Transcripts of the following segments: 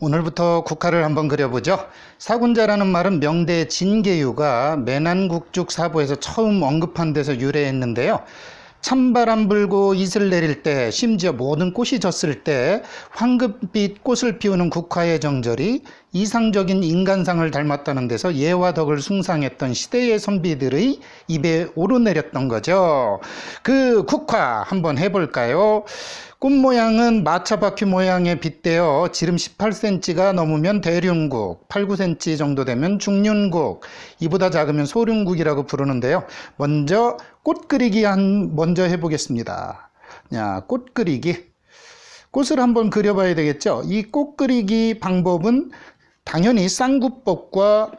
오늘부터 국화를 한번 그려보죠. 사군자라는 말은 명대 진계유가 매난국죽 사부에서 처음 언급한 데서 유래했는데요. 찬바람 불고 이슬 내릴 때, 심지어 모든 꽃이 졌을 때 황금빛 꽃을 피우는 국화의 정절이 이상적인 인간상을 닮았다는 데서 예와 덕을 숭상했던 시대의 선비들의 입에 오르내렸던 거죠. 그 국화 한번 해볼까요? 꽃 모양은 마차바퀴 모양에 빗대어 지름 18cm가 넘으면 대륜국, 8, 9cm 정도 되면 중륜국, 이보다 작으면 소륜국이라고 부르는데요. 먼저 꽃 그리기 먼저 해보겠습니다. 꽃 그리기. 꽃을 한번 그려봐야 되겠죠. 이 꽃 그리기 방법은 당연히 쌍구법과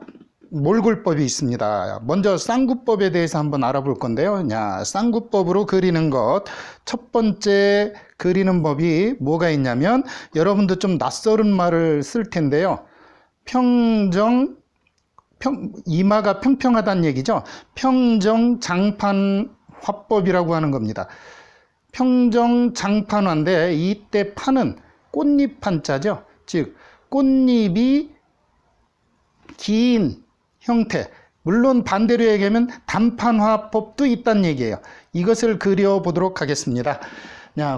몰굴법이 있습니다. 먼저 쌍구법에 대해서 한번 알아볼 건데요. 쌍구법으로 그리는 것, 첫 번째 그리는 법이 뭐가 있냐면, 여러분도 좀 낯설은 말을 쓸 텐데요. 이마가 평평하다는 얘기죠. 평정장판 화법이라고 하는 겁니다. 평정장판화인데 이때 판은 꽃잎 판자죠. 즉 꽃잎이 긴 형태, 물론 반대로 얘기하면 단판화법도 있다는 얘기예요. 이것을 그려보도록 하겠습니다.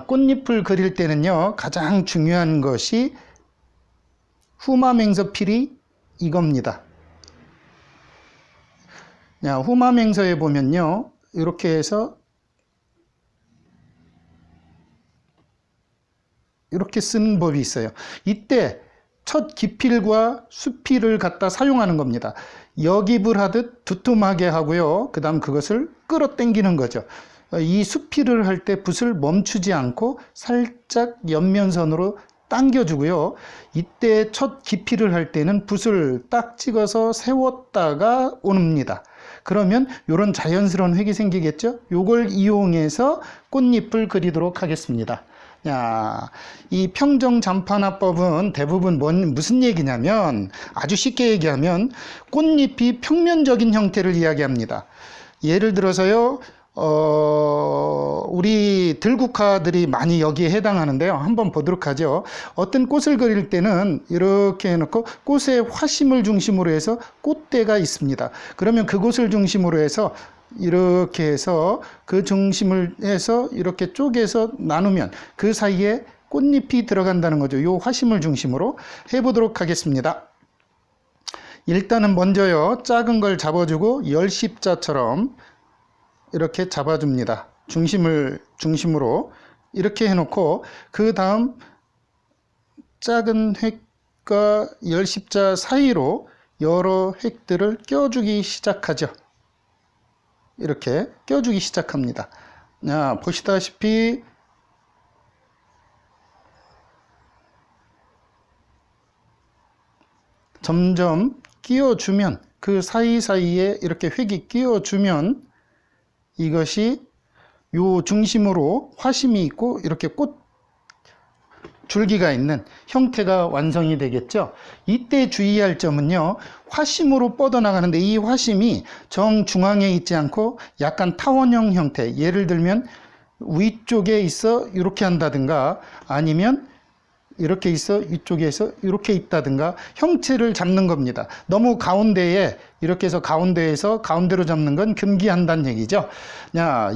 꽃잎을 그릴 때는요, 가장 중요한 것이 후마맹서필이 이겁니다. 후마맹서에 보면요, 이렇게 해서 이렇게 쓴 법이 있어요. 이때 첫 기필과 수필을 갖다 사용하는 겁니다. 역입을 하듯 두툼하게 하고요. 그 다음 그것을 끌어당기는 거죠. 이 수필을 할 때 붓을 멈추지 않고 살짝 옆면선으로 당겨주고요. 이때 첫 기필을 할 때는 붓을 딱 찍어서 세웠다가 옵니다. 그러면 이런 자연스러운 획이 생기겠죠? 이걸 이용해서 꽃잎을 그리도록 하겠습니다. 이 평정장판화법은 대부분 무슨 얘기냐면, 아주 쉽게 얘기하면 꽃잎이 평면적인 형태를 이야기합니다. 예를 들어서요, 우리 들국화들이 많이 여기에 해당하는데요. 한번 보도록 하죠. 어떤 꽃을 그릴 때는 이렇게 해놓고 꽃의 화심을 중심으로 해서 꽃대가 있습니다. 그러면 그곳을 중심으로 해서 이렇게 해서 그 중심을 해서 이렇게 쪼개서 나누면 그 사이에 꽃잎이 들어간다는 거죠. 이 화심을 중심으로 해보도록 하겠습니다. 일단은 먼저요, 작은 걸 잡아주고 열십자처럼 이렇게 잡아줍니다. 중심으로 이렇게 해놓고 그 다음 작은 획과 열십자 사이로 여러 획들을 껴주기 시작하죠. 이렇게 껴주기 시작합니다. 보시다시피 점점 끼워주면, 그 사이사이에 이렇게 획이 끼워주면 이것이 요 중심으로 화심이 있고 이렇게 꽃 줄기가 있는 형태가 완성이 되겠죠. 이때 주의할 점은요, 화심으로 뻗어나가는데 이 화심이 정중앙에 있지 않고 약간 타원형 형태, 예를 들면 위쪽에 있어 이렇게 한다든가, 아니면 이렇게 있어 이쪽에서 이렇게 있다든가 형체를 잡는 겁니다. 너무 가운데에 이렇게 해서 가운데로 잡는 건 금기한다는 얘기죠.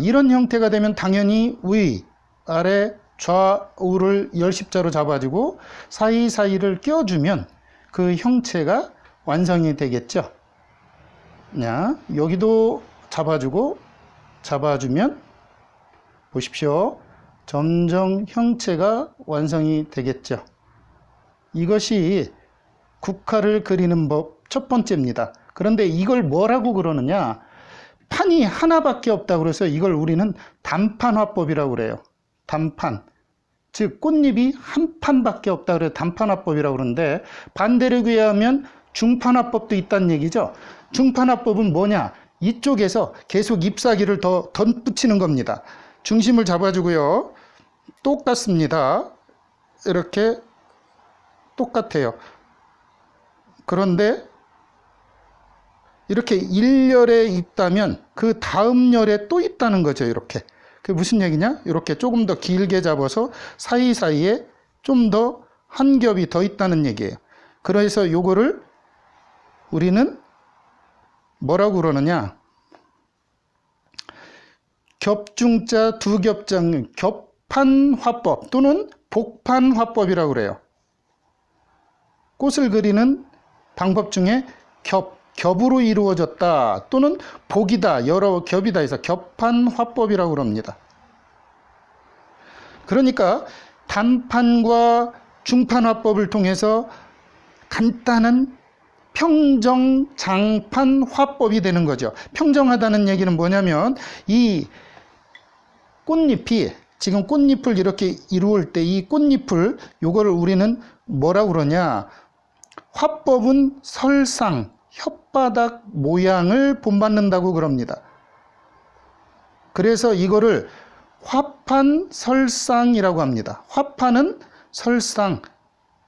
이런 형태가 되면 당연히 위, 아래, 좌우를 열십자로 잡아주고 사이사이를 껴주면 그 형체가 완성이 되겠죠. 여기도 잡아주면 보십시오. 점점 형체가 완성이 되겠죠. 이것이 국화를 그리는 법 첫 번째입니다. 그런데 이걸 뭐라고 그러느냐? 판이 하나밖에 없다고 그래서 이걸 우리는 단판화법이라고 그래요. 단판. 즉 꽃잎이 한 판밖에 없다 그래서 단판화법이라고 그러는데, 반대로 얘기하면 중판화법도 있다는 얘기죠. 중판화법은 뭐냐? 이쪽에서 계속 잎사귀를 더 덧붙이는 겁니다. 중심을 잡아주고요. 똑같습니다. 이렇게 똑같아요. 그런데 이렇게 1열에 있다면 그 다음 열에 또 있다는 거죠. 이렇게. 그게 무슨 얘기냐? 이렇게 조금 더 길게 잡아서 사이사이에 좀 더 한 겹이 더 있다는 얘기예요. 그래서 요거를 우리는 뭐라고 그러느냐? 겹중자 두 겹장 겹판화법 또는 복판화법이라고 그래요. 꽃을 그리는 방법 중에 겹으로 이루어졌다 또는 복이다, 여러 겹이다 해서 겹판화법이라고 그럽니다. 그러니까 단판과 중판화법을 통해서 간단한 평정장판화법이 되는 거죠. 평정하다는 얘기는 뭐냐면 이 꽃잎이 지금 꽃잎을 이렇게 이루을 때 이 꽃잎을 요거를 우리는 뭐라고 그러냐? 화법은 설상, 혓바닥 모양을 본받는다고 그럽니다. 그래서 이거를 화판 설상이라고 합니다. 화판은 설상,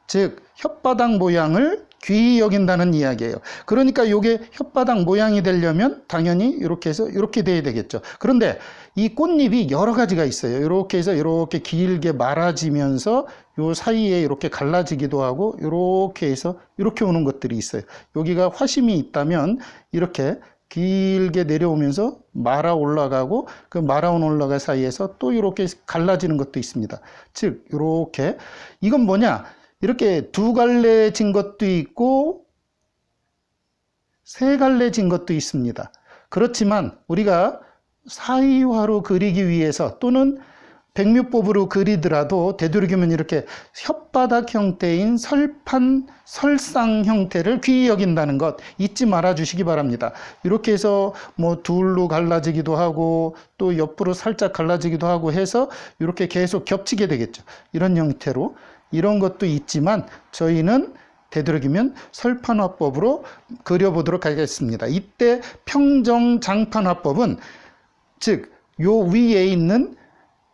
즉 혓바닥 모양을 귀히 여긴다는 이야기예요. 그러니까 이게 혓바닥 모양이 되려면 당연히 이렇게 해서 이렇게 돼야 되겠죠. 그런데 이 꽃잎이 여러 가지가 있어요. 이렇게 해서 이렇게 길게 말아지면서 요 사이에 이렇게 갈라지기도 하고 이렇게 해서 이렇게 오는 것들이 있어요. 여기가 화심이 있다면 이렇게 길게 내려오면서 말아 올라가고 그 말아온 올라가 사이에서 또 이렇게 갈라지는 것도 있습니다. 즉 이렇게 이건 뭐냐? 이렇게 두 갈래 진 것도 있고 세 갈래 진 것도 있습니다. 그렇지만 우리가 사이화로 그리기 위해서 또는 백묘법으로 그리더라도 되도록이면 이렇게 혓바닥 형태인 설판, 설상 형태를 귀히 여긴다는 것 잊지 말아 주시기 바랍니다. 이렇게 해서 뭐 둘로 갈라지기도 하고 또 옆으로 살짝 갈라지기도 하고 해서 이렇게 계속 겹치게 되겠죠. 이런 형태로 이런 것도 있지만 저희는 되도록이면 설판화법으로 그려보도록 하겠습니다. 이때 평정장판화법은 즉 요 위에 있는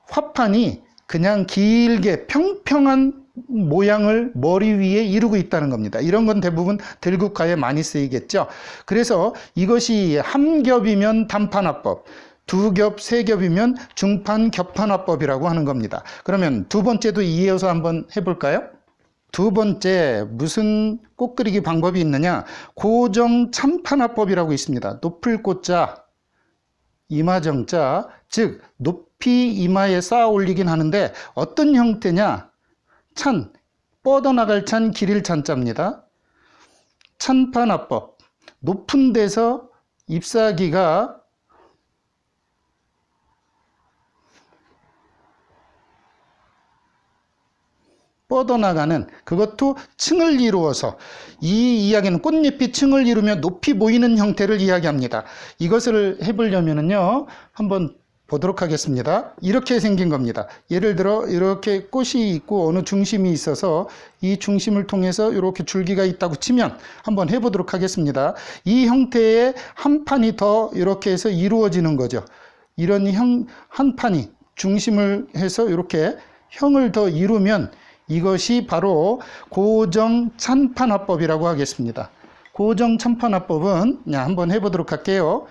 화판이 그냥 길게 평평한 모양을 머리 위에 이루고 있다는 겁니다. 이런 건 대부분 들국화에 많이 쓰이겠죠. 그래서 이것이 한 겹이면 단판화법, 두 겹, 세 겹이면 중판 겹판화법이라고 하는 겁니다. 그러면 두 번째도 이어서 한번 해볼까요? 두 번째 무슨 꽃 그리기 방법이 있느냐? 고정 참판화법이라고 있습니다. 높을 꽃자, 이마정자, 즉 높이 이마에 쌓아 올리긴 하는데 어떤 형태냐? 찬, 뻗어나갈 찬, 길일 찬자입니다. 찬판화법, 높은 데서 잎사귀가 뻗어나가는 그것도 층을 이루어서 이 이야기는 꽃잎이 층을 이루며 높이 보이는 형태를 이야기합니다. 이것을 해보려면요 한번 보도록 하겠습니다. 이렇게 생긴 겁니다. 예를 들어 이렇게 꽃이 있고 어느 중심이 있어서 이 중심을 통해서 이렇게 줄기가 있다고 치면 한번 해보도록 하겠습니다. 이 형태의 한 판이 더 이렇게 해서 이루어지는 거죠. 이런 한 판이 중심을 해서 이렇게 형을 더 이루면 이것이 바로 고정찬판화법이라고 하겠습니다. 고정찬판화법은 한번 해보도록 할게요.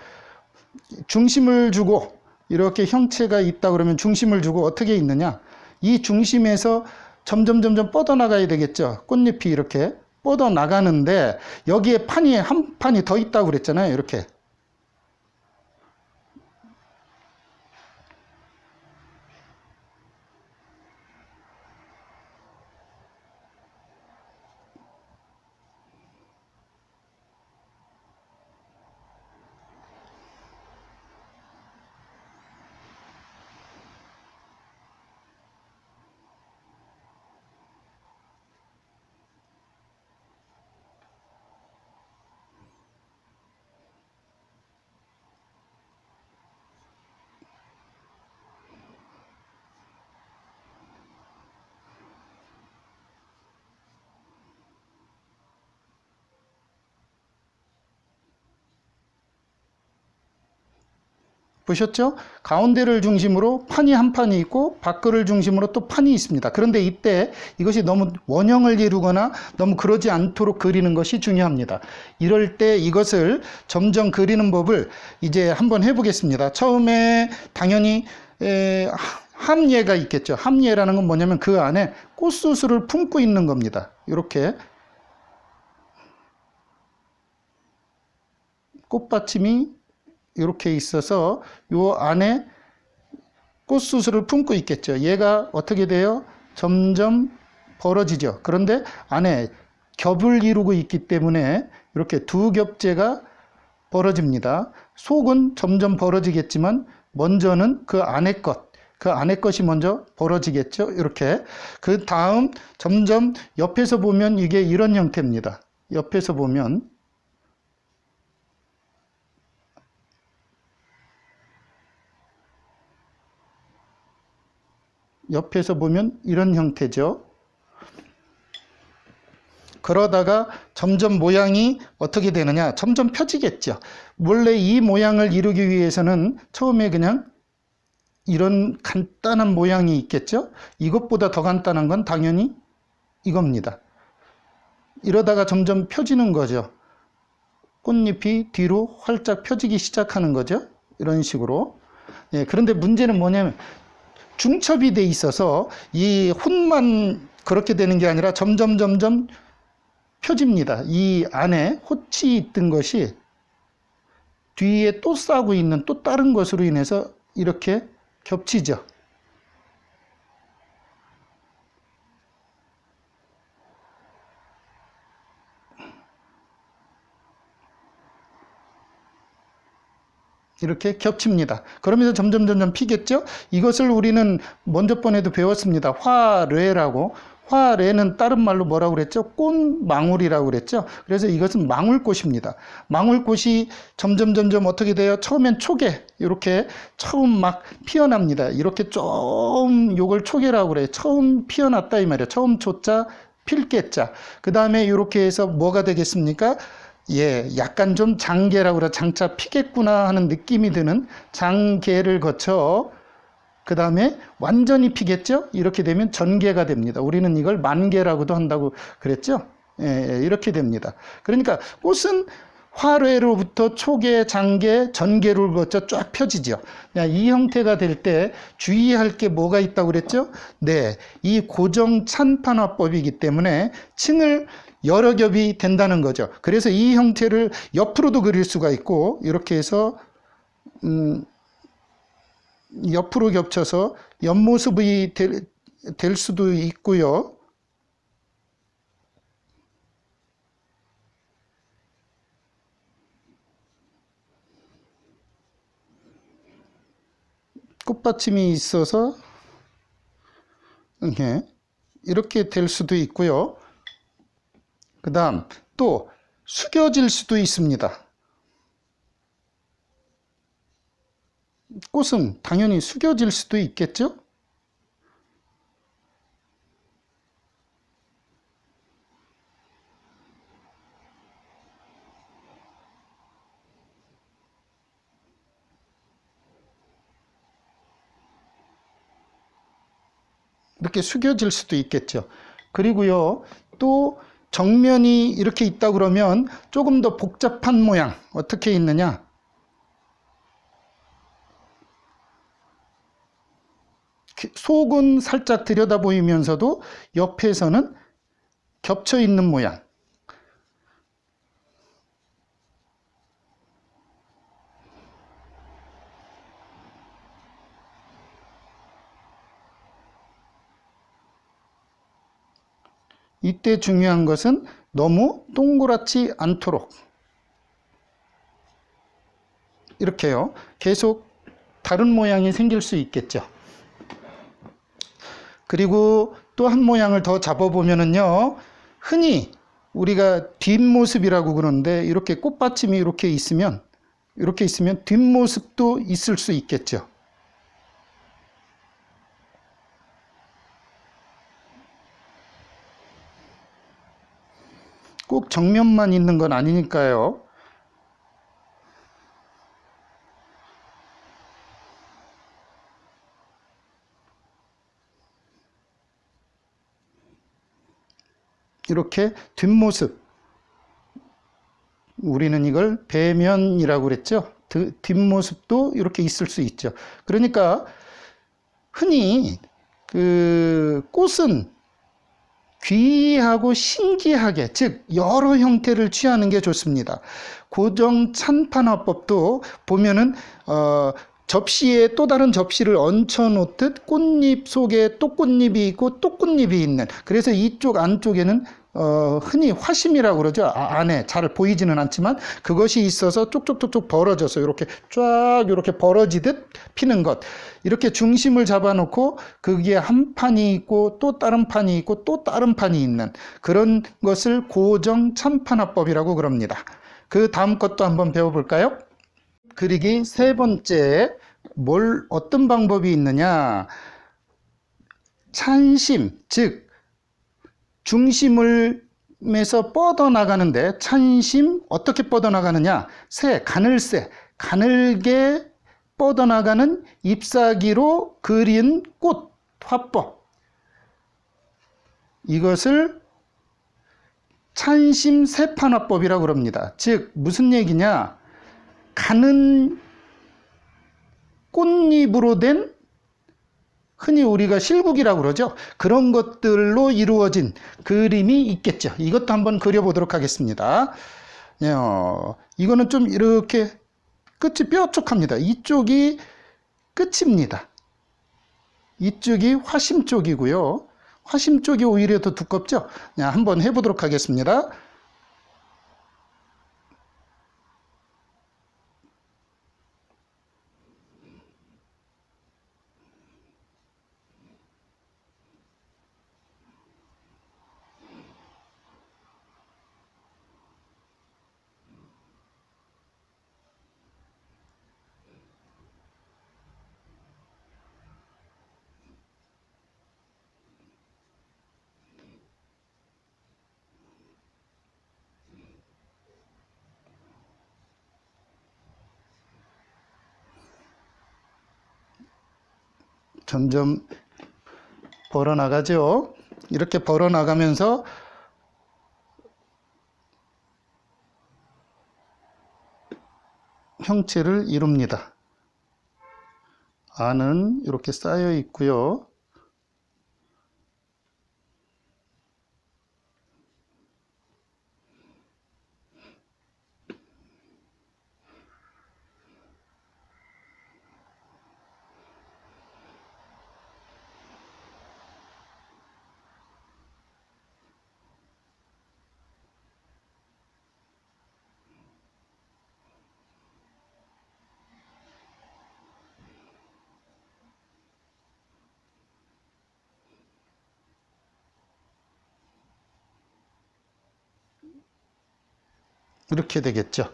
중심을 주고 이렇게 형체가 있다 그러면 중심을 주고 어떻게 있느냐? 이 중심에서 점점 뻗어나가야 되겠죠. 꽃잎이 이렇게 뻗어나가는데 여기에 판이 한 판이 더 있다고 그랬잖아요. 이렇게. 보셨죠? 가운데를 중심으로 판이 한 판이 있고 밖을 중심으로 또 판이 있습니다. 그런데 이때 이것이 너무 원형을 이루거나 너무 그러지 않도록 그리는 것이 중요합니다. 이럴 때 이것을 점점 그리는 법을 이제 한번 해보겠습니다. 처음에 당연히 함예가 있겠죠. 함예라는 건 뭐냐면 그 안에 꽃수술을 품고 있는 겁니다. 이렇게 꽃받침이 이렇게 있어서 요 안에 꽃수술을 품고 있겠죠. 얘가 어떻게 돼요? 점점 벌어지죠. 그런데 안에 겹을 이루고 있기 때문에 이렇게 두 겹째가 벌어집니다. 속은 점점 벌어지겠지만 먼저는 그 안에 것이 먼저 벌어지겠죠. 이렇게. 그 다음 점점 옆에서 보면 이게 이런 형태입니다. 옆에서 보면 이런 형태죠. 그러다가 점점 모양이 어떻게 되느냐? 점점 펴지겠죠. 원래 이 모양을 이루기 위해서는 처음에 그냥 이런 간단한 모양이 있겠죠. 이것보다 더 간단한 건 당연히 이겁니다. 이러다가 점점 펴지는 거죠. 꽃잎이 뒤로 활짝 펴지기 시작하는 거죠. 이런 식으로. 예, 그런데 문제는 뭐냐면 중첩이 돼 있어서 이 혼만 그렇게 되는 게 아니라 점점 펴집니다. 이 안에 홑이 있던 것이 뒤에 또 싸고 있는 또 다른 것으로 인해서 이렇게 겹치죠. 이렇게 겹칩니다. 그러면서 점점 피겠죠? 이것을 우리는 먼저 번에도 배웠습니다. 화뢰라고. 화뢰는 다른 말로 뭐라고 그랬죠? 꽃망울이라고 그랬죠? 그래서 이것은 망울꽃입니다. 망울꽃이 점점 어떻게 돼요? 처음엔 초계, 이렇게 처음 막 피어납니다. 이렇게 좀 요걸 초계라고 그래요. 처음 피어났다 이 말이에요. 처음 초자, 필개자. 그 다음에 이렇게 해서 뭐가 되겠습니까? 예, 약간 좀 장계라고 그래. 장차 피겠구나 하는 느낌이 드는 장계를 거쳐 그 다음에 완전히 피겠죠? 이렇게 되면 전계가 됩니다. 우리는 이걸 만계라고도 한다고 그랬죠? 예, 이렇게 됩니다. 그러니까 꽃은 화뢰로부터 초계, 장계, 전계를 거쳐 쫙 펴지죠. 이 형태가 될 때 주의할 게 뭐가 있다고 그랬죠? 네, 이 고정 찬판화법이기 때문에 층을 여러 겹이 된다는 거죠. 그래서 이 형태를 옆으로도 그릴 수가 있고 이렇게 해서 옆으로 겹쳐서 옆모습이 될 수도 있고요. 꽃받침이 있어서 이렇게 될 수도 있고요. 그 다음 또 숙여질 수도 있습니다. 꽃은 당연히 숙여질 수도 있겠죠? 이렇게 숙여질 수도 있겠죠. 그리고요, 또 정면이 이렇게 있다 그러면 조금 더 복잡한 모양 어떻게 있느냐? 속은 살짝 들여다 보이면서도 옆에서는 겹쳐 있는 모양. 이때 중요한 것은 너무 동그랗지 않도록 이렇게요. 계속 다른 모양이 생길 수 있겠죠. 그리고 또 한 모양을 더 잡아보면은요, 흔히 우리가 뒷모습이라고 그러는데 이렇게 꽃받침이 이렇게 있으면 뒷모습도 있을 수 있겠죠. 꼭 정면만 있는 건 아니니까요. 이렇게 뒷모습, 우리는 이걸 배면이라고 그랬죠. 뒷모습도 이렇게 있을 수 있죠. 그러니까 흔히 그 꽃은 귀하고 신기하게, 즉 여러 형태를 취하는 게 좋습니다. 고정 찬판화법도 보면은 접시에 또 다른 접시를 얹혀 놓듯 꽃잎 속에 또 꽃잎이 있고 또 꽃잎이 있는, 그래서 이쪽 안쪽에는 흔히 화심이라고 그러죠. 안에 잘 보이지는 않지만 그것이 있어서 쪽쪽쪽쪽 벌어져서 이렇게 쫙 이렇게 벌어지듯 피는 것, 이렇게 중심을 잡아놓고 거기에 한 판이 있고 또 다른 판이 있고 또 다른 판이 있는 그런 것을 고정 참판화법이라고 그럽니다. 그 다음 것도 한번 배워볼까요? 그리기 세 번째, 어떤 방법이 있느냐, 찬심, 즉 중심에서 뻗어나가는데, 찬심 어떻게 뻗어나가느냐, 가늘게 뻗어나가는 잎사귀로 그린 꽃 화법, 이것을 찬심 세판화법이라고 그럽니다. 즉 무슨 얘기냐, 가는 꽃잎으로 된, 흔히 우리가 실국이라고 그러죠. 그런 것들로 이루어진 그림이 있겠죠. 이것도 한번 그려보도록 하겠습니다. 이거는 좀 이렇게 끝이 뾰족합니다. 이쪽이 끝입니다. 이쪽이 화심 쪽이고요. 화심 쪽이 오히려 더 두껍죠. 한번 해보도록 하겠습니다. 점점 벌어나가죠. 이렇게 벌어나가면서 형체를 이룹니다. 안은 이렇게 쌓여 있고요. 이렇게 되겠죠.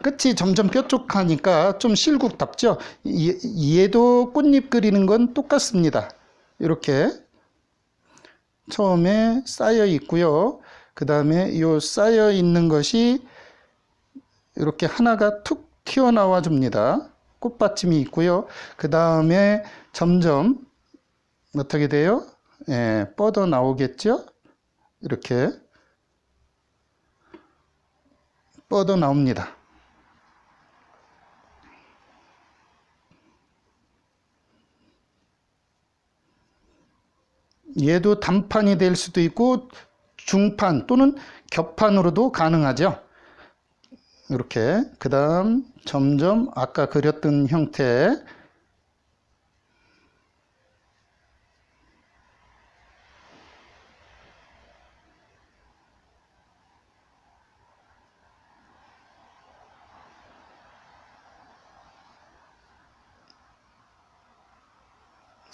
끝이 점점 뾰족하니까 좀 실국답죠. 얘도 꽃잎 그리는 건 똑같습니다. 이렇게 처음에 쌓여 있고요. 그 다음에 이 쌓여 있는 것이 이렇게 하나가 툭 튀어나와 줍니다. 꽃받침이 있고요. 그 다음에 점점 어떻게 돼요? 뻗어 나오겠죠? 이렇게 뻗어 나옵니다. 얘도 단판이 될 수도 있고 중판 또는 겹판으로도 가능하죠. 이렇게 그 다음 점점 아까 그렸던 형태,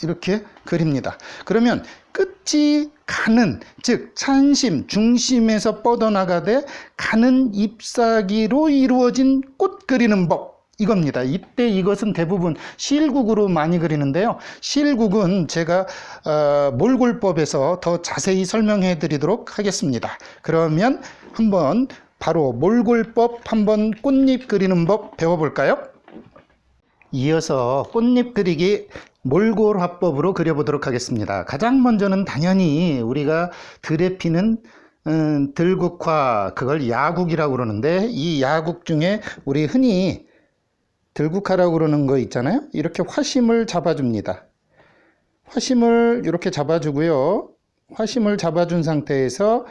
이렇게 그립니다. 그러면 끝이 가는, 즉 찬심, 중심에서 뻗어나가되 가는 잎사귀로 이루어진 꽃 그리는 법, 이겁니다. 이때 이것은 대부분 실국으로 많이 그리는데요. 실국은 제가 몰골법에서 더 자세히 설명해 드리도록 하겠습니다. 그러면 한번 바로 몰골법, 한번 꽃잎 그리는 법 배워볼까요? 이어서 꽃잎 그리기 몰골 화법으로 그려보도록 하겠습니다. 가장 먼저는 당연히 우리가 들에 피는 들국화, 그걸 야국이라고 그러는데, 이 야국 중에 우리 흔히 들국화라고 그러는 거 있잖아요. 이렇게 화심을 잡아줍니다. 화심을 이렇게 잡아주고요. 화심을 잡아준 상태에서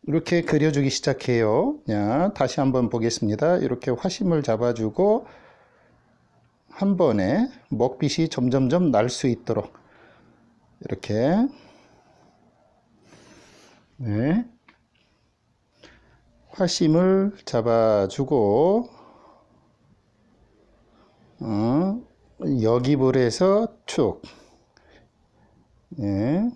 이렇게 그려주기 시작해요. 자, 다시 한번 보겠습니다. 이렇게 화심을 잡아주고 한 번에 먹빛이 점점점 날 수 있도록 이렇게 네. 화심을 잡아주고 여기볼에서 축 네.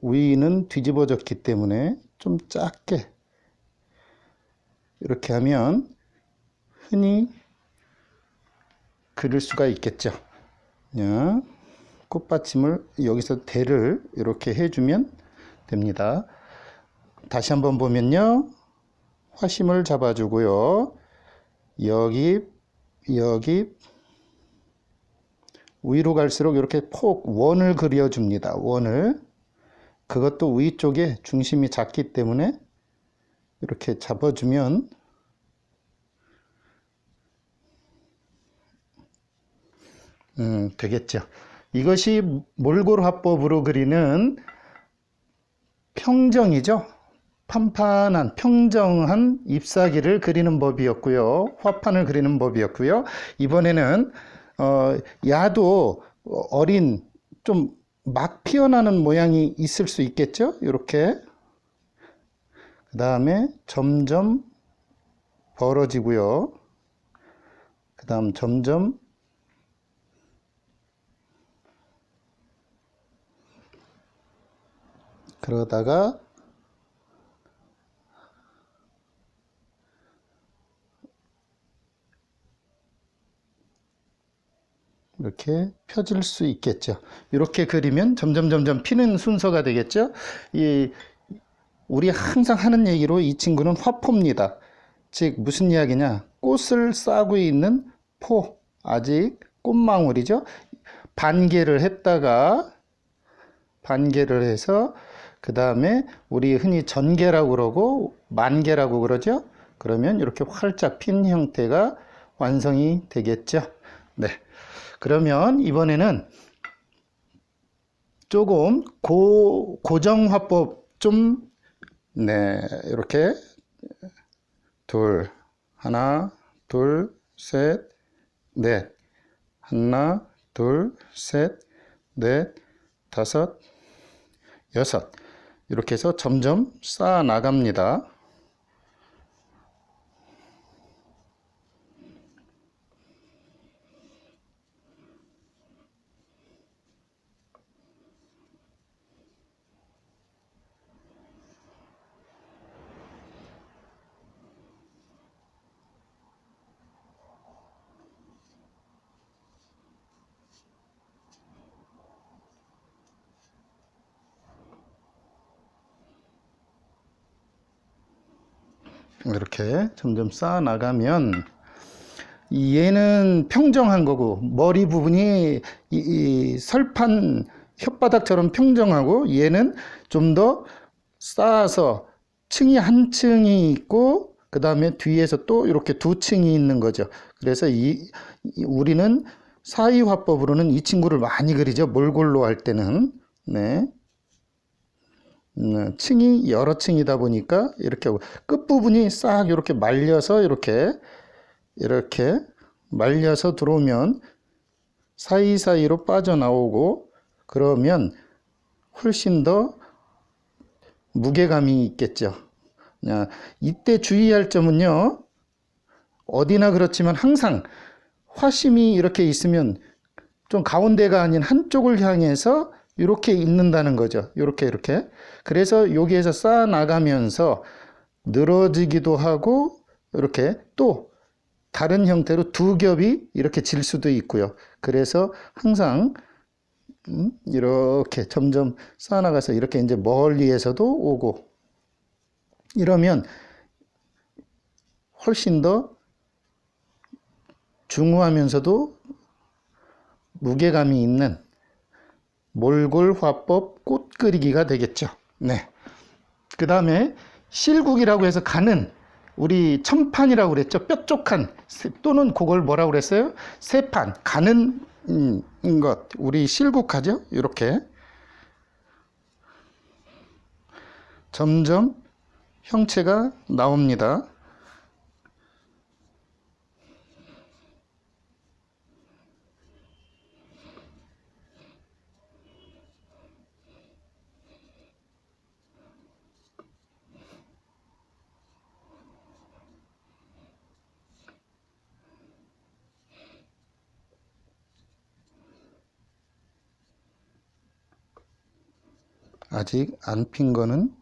위는 뒤집어졌기 때문에 좀 작게 이렇게 하면 흔히 그릴 수가 있겠죠. 네. 꽃받침을 여기서 대를 이렇게 해주면 됩니다. 다시 한번 보면요. 화심을 잡아주고요. 여기 위로 갈수록 이렇게 폭 원을 그려줍니다. 원을. 그것도 위쪽에 중심이 작기 때문에 이렇게 잡아주면 되겠죠. 이것이 몰골 화법으로 그리는 평정이죠. 판판한 평정한 잎사귀를 그리는 법이었고요. 화판을 그리는 법이었고요. 이번에는 야도 어린 좀 막 피어나는 모양이 있을 수 있겠죠. 이렇게 그 다음에 점점 벌어지고요. 그 다음 점점 그러다가 이렇게 펴질 수 있겠죠. 이렇게 그리면 점점 피는 순서가 되겠죠. 우리 항상 하는 얘기로 이 친구는 화포입니다. 즉 무슨 이야기냐? 꽃을 싸고 있는 포, 아직 꽃망울이죠. 반개를 했다가 반개를 해서 그 다음에 우리 흔히 전개라고 그러고 만개라고 그러죠. 그러면 이렇게 활짝 핀 형태가 완성이 되겠죠. 네. 그러면 이번에는 조금 고정화법 좀, 네, 이렇게 하나, 둘, 셋, 넷, 하나, 둘, 셋, 넷, 다섯, 여섯. 이렇게 해서 점점 쌓아 나갑니다. 이렇게 점점 쌓아 나가면 얘는 평정한 거고 머리 부분이 이 설판 혓바닥처럼 평정하고 얘는 좀 더 쌓아서 층이 한 층이 있고 그 다음에 뒤에서 또 이렇게 두 층이 있는 거죠. 그래서 우리는 사이화법으로는 이 친구를 많이 그리죠. 몰골로 할 때는. 네. 층이 여러 층이다 보니까 이렇게 하고 끝부분이 싹 이렇게 말려서 이렇게 말려서 들어오면 사이사이로 빠져나오고 그러면 훨씬 더 무게감이 있겠죠. 이때 주의할 점은요. 어디나 그렇지만 항상 화심이 이렇게 있으면 좀 가운데가 아닌 한쪽을 향해서 이렇게 있는다는 거죠. 이렇게. 그래서 여기에서 쌓아 나가면서 늘어지기도 하고 이렇게 또 다른 형태로 두 겹이 이렇게 질 수도 있고요. 그래서 항상 이렇게 점점 쌓아 나가서 이렇게 이제 멀리에서도 오고 이러면 훨씬 더 중후하면서도 무게감이 있는 몰골 화법 꽃 그리기가 되겠죠. 네. 그 다음에 실국이라고 해서 가는 우리 천판이라고 그랬죠. 뾰족한 또는 그걸 뭐라고 그랬어요? 세판 가는 것 우리 실국하죠. 이렇게 점점 형체가 나옵니다. 아직 안 핀 거는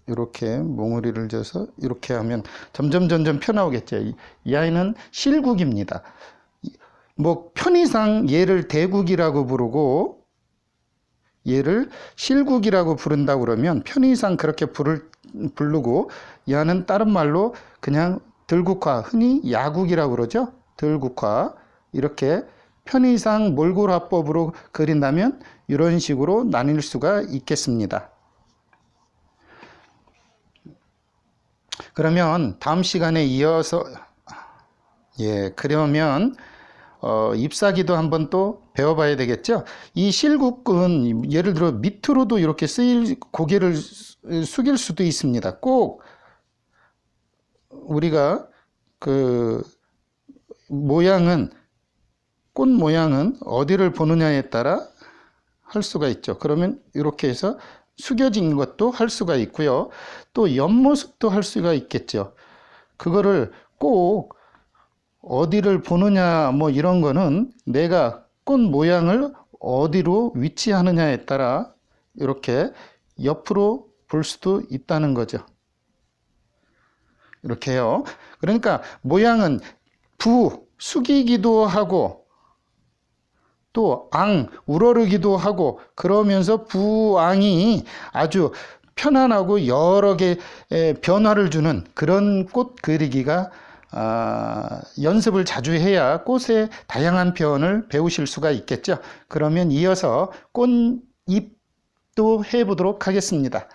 이렇게 몽우리를 져서 이렇게 하면 점점 펴나오겠죠. 이 아이는 실국입니다. 뭐 편의상 얘를 대국이라고 부르고 얘를 실국이라고 부른다고 그러면 편의상 그렇게 부르고 얘는 다른 말로 그냥 들국화, 흔히 야국이라고 그러죠. 들국화. 이렇게 편의상 몰골화법으로 그린다면 이런 식으로 나뉠 수가 있겠습니다. 그러면 다음 시간에 이어서 그러면 잎사귀도 한번 또 배워봐야 되겠죠. 이 실국은 예를 들어 밑으로도 이렇게 고개를 숙일 수도 있습니다. 꼭 우리가 그 꽃 모양은 어디를 보느냐에 따라 할 수가 있죠. 그러면 이렇게 해서 숙여진 것도 할 수가 있고요. 또 옆모습도 할 수가 있겠죠. 그거를 꼭 어디를 보느냐 뭐 이런 거는 내가 꽃 모양을 어디로 위치하느냐에 따라 이렇게 옆으로 볼 수도 있다는 거죠. 이렇게요. 그러니까 모양은 숙이기도 하고 또 우러르기도 하고 그러면서 부앙이 아주 편안하고 여러 개 변화를 주는 그런 꽃 그리기가 연습을 자주 해야 꽃의 다양한 표현을 배우실 수가 있겠죠. 그러면 이어서 꽃잎도 해보도록 하겠습니다.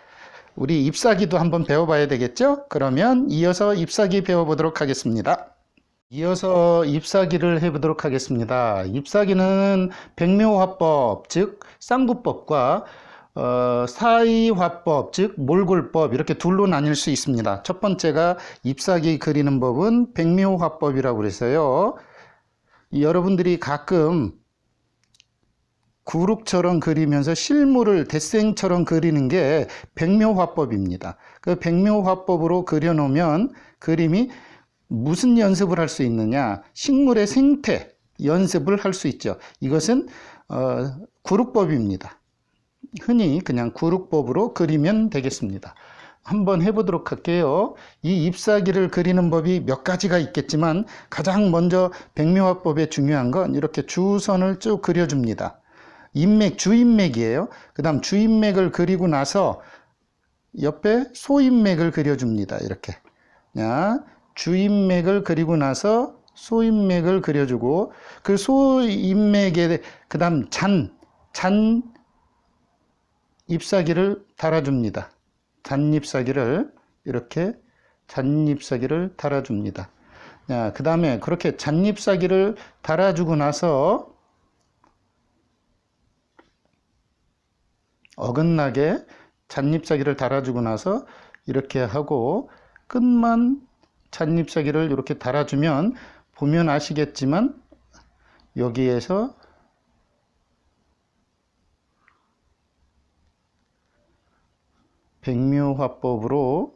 우리 잎사귀도 한번 배워봐야 되겠죠. 그러면 이어서 잎사귀 배워보도록 하겠습니다. 이어서 잎사귀를 해보도록 하겠습니다. 잎사귀는 백묘화법, 즉 쌍구법과 사이화법, 즉 몰골법 이렇게 둘로 나뉠 수 있습니다. 첫 번째가 잎사귀 그리는 법은 백묘화법이라고 그랬어요. 여러분들이 가끔 구룩처럼 그리면서 실물을 데생처럼 그리는 게 백묘화법입니다. 그 백묘화법으로 그려놓으면 그림이 무슨 연습을 할 수 있느냐? 식물의 생태 연습을 할 수 있죠. 이것은 구룩법입니다. 흔히 그냥 구룩법으로 그리면 되겠습니다. 한번 해보도록 할게요. 이 잎사귀를 그리는 법이 몇 가지가 있겠지만 가장 먼저 백묘화법에 중요한 건 이렇게 주선을 쭉 그려줍니다. 주인맥이에요. 그 다음 주인맥을 그리고 나서 옆에 소인맥을 그려줍니다. 이렇게. 주인맥을 그리고 나서 소인맥을 그려주고 그 소인맥에 그 다음 잔 잎사귀를 달아줍니다. 잔잎사귀를 이렇게 잔잎사귀를 달아줍니다. 그 다음에 그렇게 잔잎사귀를 달아주고 나서 어긋나게 잔잎사귀를 달아주고 나서 이렇게 하고 끝만 잔잎사귀를 이렇게 달아주면 보면 아시겠지만 여기에서 백묘화법으로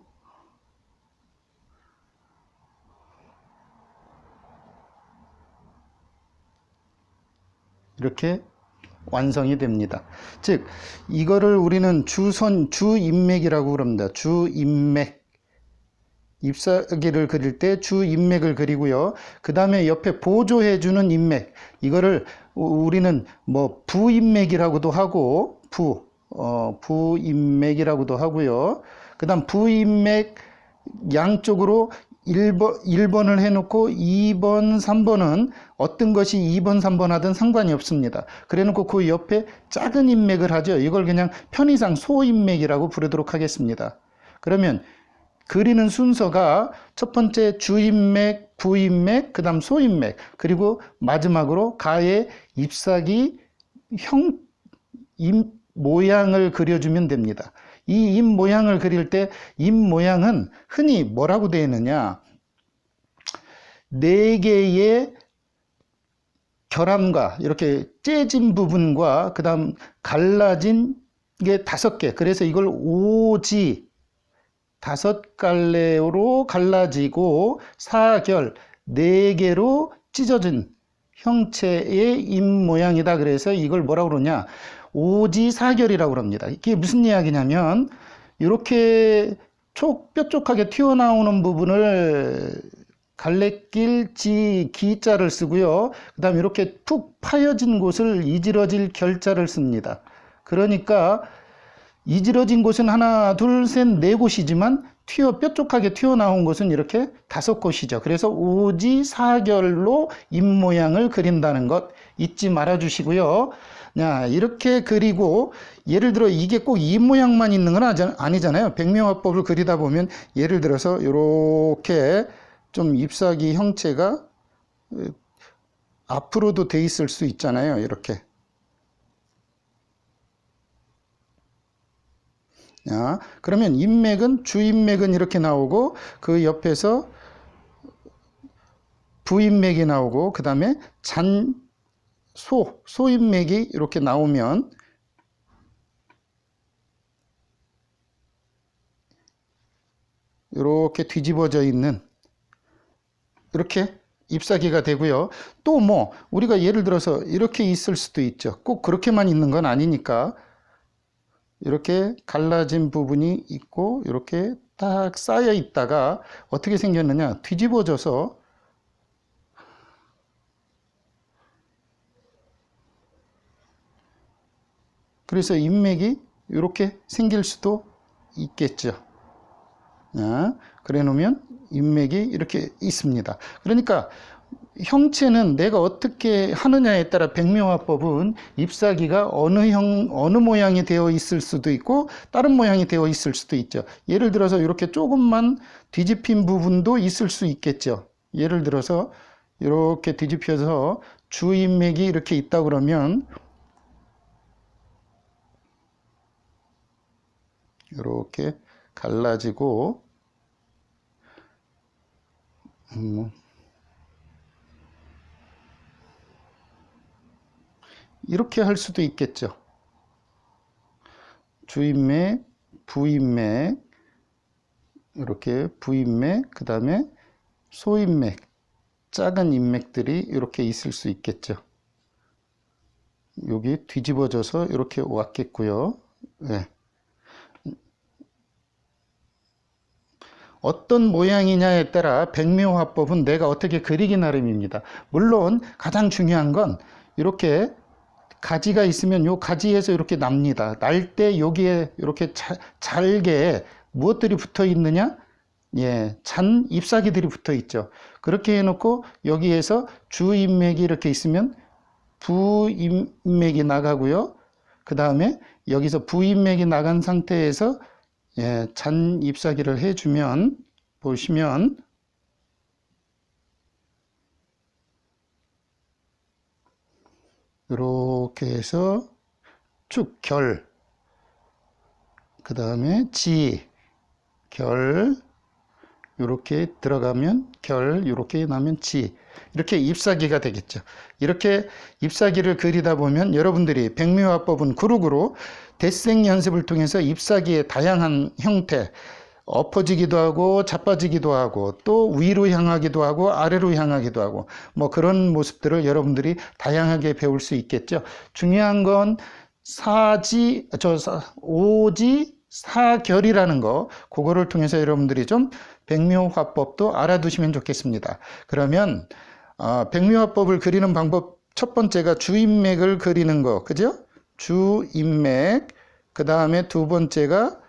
이렇게 완성이 됩니다. 즉 이거를 우리는 주인맥이라고 그럽니다. 주인맥. 잎사귀를 그릴 때 주인맥을 그리고요. 그 다음에 옆에 보조해주는 인맥. 이거를 우리는 뭐 부인맥이라고도 하고 부인맥이라고도 하고요. 그 다음 부인맥 양쪽으로 1번을 해놓고 2번, 3번은 어떤 것이 2번, 3번 하든 상관이 없습니다. 그래 놓고 그 옆에 작은 인맥을 하죠. 이걸 그냥 편의상 소인맥이라고 부르도록 하겠습니다. 그러면 그리는 순서가 첫 번째 주인맥, 부인맥, 그 다음 소인맥, 그리고 마지막으로 가의 잎사귀 잎 모양을 그려주면 됩니다. 이 잎 모양을 그릴 때 잎 모양은 흔히 뭐라고 되어 있느냐, 4개의 결함과 이렇게 째진 부분과 그 다음 갈라진 게 5개, 그래서 이걸 오지 5갈래로 갈라지고 사결 4개로 찢어진 형체의 잎 모양이다. 그래서 이걸 뭐라고 그러냐, 오지사결이라고 합니다. 이게 무슨 이야기냐면 이렇게 뾰족하게 튀어나오는 부분을 갈래길 기자를 쓰고요. 그 다음에 이렇게 푹 파여진 곳을 이지러질 결자를 씁니다. 그러니까 이지러진 곳은 하나, 둘, 셋, 4곳이지만 뾰족하게 튀어나온 곳은 이렇게 5곳이죠. 그래서 오지사결로 잎 모양을 그린다는 것 잊지 말아 주시고요. 이렇게 그리고 예를 들어 이게 꼭 잎 모양만 있는 건 아니잖아요. 백묘화법을 그리다 보면 예를 들어서 이렇게 좀 잎사귀 형체가 앞으로도 돼 있을 수 있잖아요. 이렇게. 그러면 잎맥은 주잎맥은 이렇게 나오고 그 옆에서 부잎맥이 나오고 그 다음에 소잎맥이 이렇게 나오면 이렇게 뒤집어져 있는 이렇게 잎사귀가 되고요. 또 뭐 우리가 예를 들어서 이렇게 있을 수도 있죠. 꼭 그렇게만 있는 건 아니니까 이렇게 갈라진 부분이 있고 이렇게 딱 쌓여 있다가 어떻게 생겼느냐, 뒤집어져서 그래서 잎맥이 이렇게 생길 수도 있겠죠. 그래 놓으면 잎맥이 이렇게 있습니다. 그러니까 형체는 내가 어떻게 하느냐에 따라 백묘화법은 잎사귀가 어느 모양이 되어 있을 수도 있고 다른 모양이 되어 있을 수도 있죠. 예를 들어서 이렇게 조금만 뒤집힌 부분도 있을 수 있겠죠. 예를 들어서 이렇게 뒤집혀서 주잎맥이 이렇게 있다 그러면 이렇게 갈라지고 이렇게 할 수도 있겠죠. 주잎맥, 부잎맥, 이렇게 부잎맥, 그 다음에 소잎맥, 작은 잎맥들이 이렇게 있을 수 있겠죠. 여기 뒤집어져서 이렇게 왔겠고요. 네. 어떤 모양이냐에 따라 백묘화법은 내가 어떻게 그리기 나름입니다. 물론 가장 중요한 건 이렇게 가지가 있으면 요 가지에서 이렇게 납니다. 날 때 여기에 이렇게 잘게 무엇들이 붙어 있느냐? 잔 잎사귀들이 붙어 있죠. 그렇게 해놓고 여기에서 주잎맥이 이렇게 있으면 부잎맥이 나가고요. 그 다음에 여기서 부잎맥이 나간 상태에서 잔 잎사귀를 해주면 보시면 이렇게 해서 쭉 결, 그 다음에 결, 이렇게 들어가면 결, 이렇게 나면 이렇게 잎사귀가 되겠죠. 이렇게 잎사귀를 그리다 보면 여러분들이 백묘화법은 그룹으로 대생 연습을 통해서 잎사귀의 다양한 형태, 엎어지기도 하고 자빠지기도 하고 또 위로 향하기도 하고 아래로 향하기도 하고 뭐 그런 모습들을 여러분들이 다양하게 배울 수 있겠죠. 중요한 건 오지사결이라는 거, 그거를 통해서 여러분들이 좀 백묘화법도 알아두시면 좋겠습니다. 그러면 백묘화법을 그리는 방법 첫 번째가 주잎맥을 그리는 거, 그죠? 주잎맥. 그 다음에 두 번째가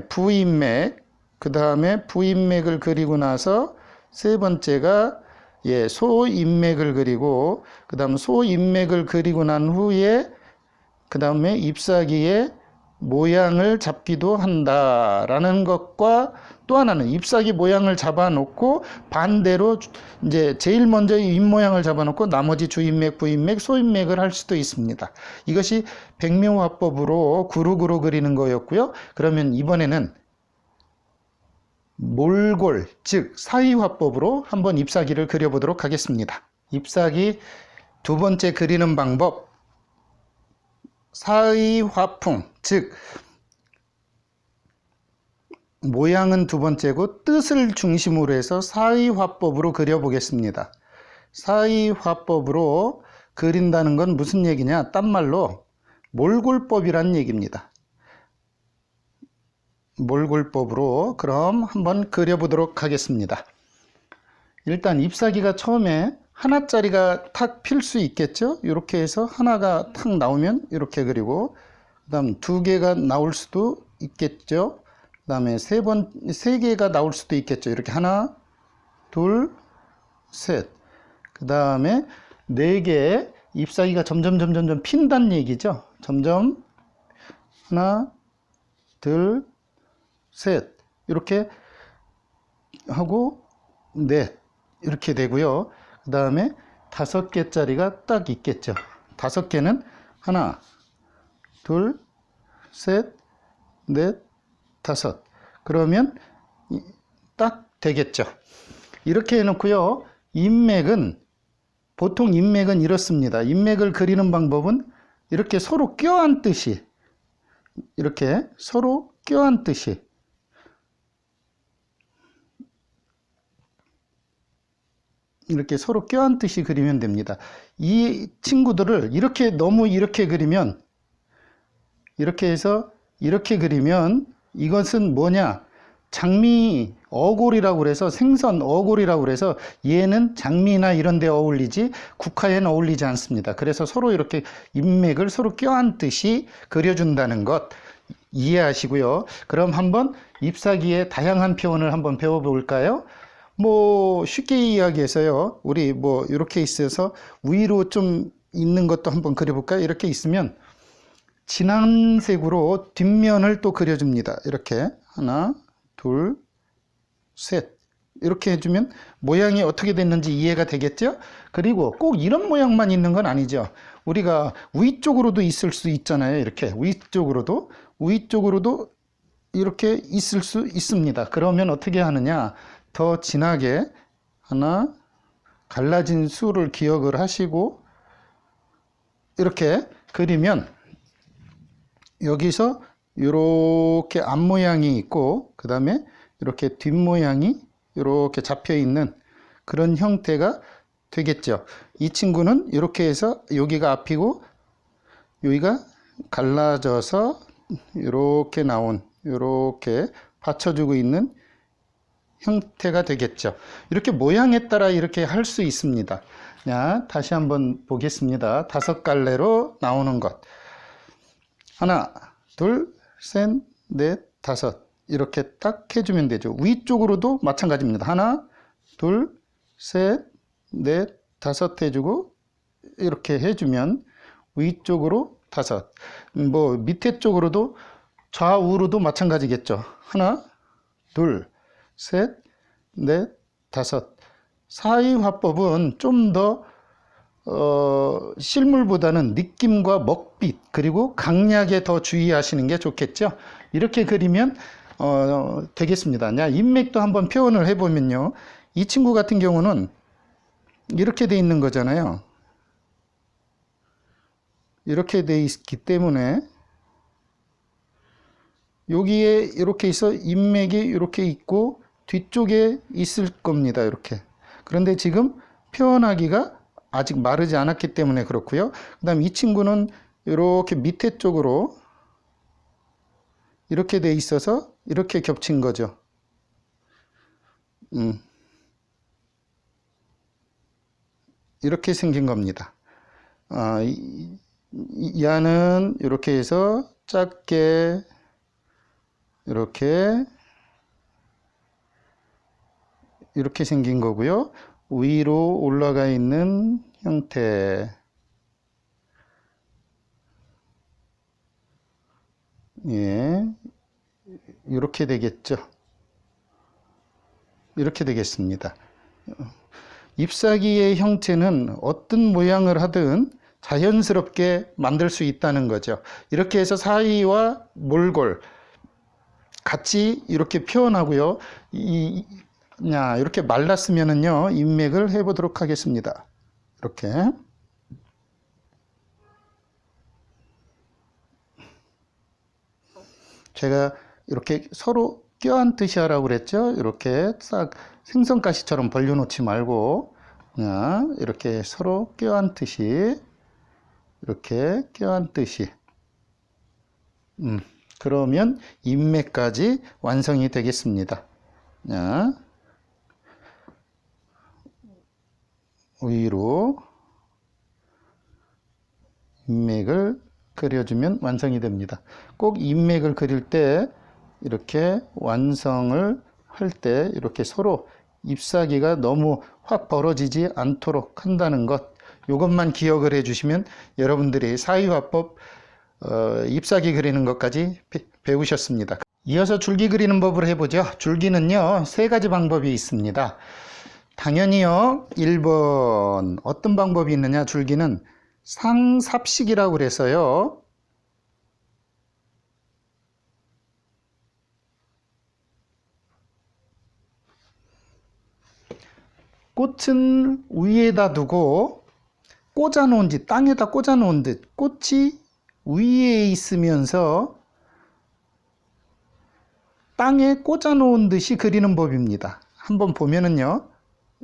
부잎맥. 그 다음에 부잎맥을 그리고 나서 세 번째가 소잎맥을 그리고 그 다음 소잎맥을 그리고 난 후에 그 다음에 잎사귀에 모양을 잡기도 한다라는 것과 또 하나는 잎사귀 모양을 잡아놓고 반대로 이제 제일 먼저 잎 모양을 잡아놓고 나머지 주인맥, 부인맥, 소인맥을 할 수도 있습니다. 이것이 백묘화법으로 구루구루 그리는 거였고요. 그러면 이번에는 몰골, 즉 사이화법으로 한번 잎사귀를 그려보도록 하겠습니다. 잎사귀 두 번째 그리는 방법, 사의화풍, 즉 모양은 두 번째고 뜻을 중심으로 해서 사의화법으로 그려보겠습니다. 사의화법으로 그린다는 건 무슨 얘기냐? 딴 말로 몰골법이란 얘기입니다. 몰골법으로 그럼 한번 그려보도록 하겠습니다. 일단 잎사귀가 처음에 하나짜리가 탁 필 수 있겠죠? 이렇게 해서 하나가 탁 나오면 이렇게 그리고, 그 다음 두 개가 나올 수도 있겠죠? 그 다음에 세 개가 나올 수도 있겠죠? 이렇게 하나, 둘, 셋. 그 다음에 네 개, 잎사귀가 점점 핀다는 얘기죠? 점점 하나, 둘, 셋. 이렇게 하고 넷. 이렇게 되고요. 그 다음에 5개짜리가 딱 있겠죠. 5개는 하나, 둘, 셋, 넷, 5. 그러면 딱 되겠죠. 이렇게 해놓고요. 인맥은, 보통 인맥은 이렇습니다. 인맥을 그리는 방법은 이렇게 서로 껴안듯이, 이렇게 서로 껴안듯이, 이렇게 서로 껴안듯이 그리면 됩니다. 이 친구들을 이렇게 너무 이렇게 그리면, 이렇게 해서 이렇게 그리면 이것은 뭐냐? 장미 어골이라고 그래서, 생선 어골이라고 그래서 얘는 장미나 이런 데 어울리지 국화에는 어울리지 않습니다. 그래서 서로 이렇게 인맥을 서로 껴안듯이 그려준다는 것 이해하시고요. 그럼 한번 잎사귀의 다양한 표현을 한번 배워볼까요? 뭐 쉽게 이야기해서요, 우리 뭐 이렇게 있어서 위로 좀 있는 것도 한번 그려볼까요? 이렇게 있으면 진한 색으로 뒷면을 또 그려줍니다. 이렇게 하나, 둘, 셋. 이렇게 해주면 모양이 어떻게 됐는지 이해가 되겠죠? 그리고 꼭 이런 모양만 있는 건 아니죠. 우리가 위쪽으로도 있을 수 있잖아요. 이렇게 위쪽으로도 이렇게 있을 수 있습니다. 그러면 어떻게 하느냐? 더 진하게 하나, 갈라진 수를 기억을 하시고 이렇게 그리면 여기서 이렇게 앞모양이 있고, 그 다음에 이렇게 뒷모양이 이렇게 잡혀 있는 그런 형태가 되겠죠. 이 친구는 이렇게 해서 여기가 앞이고 여기가 갈라져서 이렇게 나온, 이렇게 받쳐주고 있는 형태가 되겠죠. 이렇게 모양에 따라 이렇게 할 수 있습니다. 자, 다시 한번 보겠습니다. 5갈래로 나오는 것. 하나, 둘, 셋, 넷, 5. 이렇게 딱 해주면 되죠. 위쪽으로도 마찬가지입니다. 하나, 둘, 셋, 넷, 5 해주고 이렇게 해주면 위쪽으로 5. 뭐 밑에 쪽으로도 좌우로도 마찬가지겠죠. 하나, 둘, 셋, 넷, 5. 사의화법은 좀 더 실물보다는 느낌과 먹빛 그리고 강약에 더 주의하시는 게 좋겠죠. 이렇게 그리면 되겠습니다. 자, 인맥도 한번 표현을 해보면요, 이 친구 같은 경우는 이렇게 돼 있는 거잖아요. 이렇게 돼 있기 때문에 여기에 이렇게 있어 인맥이 이렇게 있고 뒤쪽에 있을 겁니다. 이렇게. 그런데 지금 표현하기가 아직 마르지 않았기 때문에 그렇고요. 그 다음 이 친구는 이렇게 밑에 쪽으로 이렇게 돼 있어서 이렇게 겹친 거죠. 이렇게 생긴 겁니다. 야는 이렇게 해서 작게 이렇게 생긴 거고요. 위로 올라가 있는 형태, 예, 이렇게 되겠죠. 이렇게 되겠습니다. 잎사귀의 형태는 어떤 모양을 하든 자연스럽게 만들 수 있다는 거죠. 이렇게 해서 사위와 몰골 같이 이렇게 표현하고요. 이렇게 말랐으면은요, 인맥을 해보도록 하겠습니다. 이렇게. 제가 이렇게 서로 껴안듯이 하라고 그랬죠. 이렇게 싹 생선가시처럼 벌려놓지 말고 그냥 이렇게 서로 껴안듯이 이렇게 껴안듯이 그러면 인맥까지 완성이 되겠습니다. 자, 위로 인맥을 그려주면 완성이 됩니다. 꼭 인맥을 그릴 때 이렇게 완성을 할 때 이렇게 서로 잎사귀가 너무 확 벌어지지 않도록 한다는 것, 이것만 기억을 해주시면 여러분들이 사위화법 잎사귀 그리는 것까지 배우셨습니다. 이어서 줄기 그리는 법을 해보죠. 줄기는요, 세 가지 방법이 있습니다. 당연히요, 1번 어떤 방법이 있느냐, 줄기는 상삽식이라고 그래서요, 꽃은 위에다 두고 꽂아 놓은 듯, 땅에다 꽂아 놓은 듯 꽃이 위에 있으면서 땅에 꽂아 놓은 듯이 그리는 법입니다. 한번 보면은요,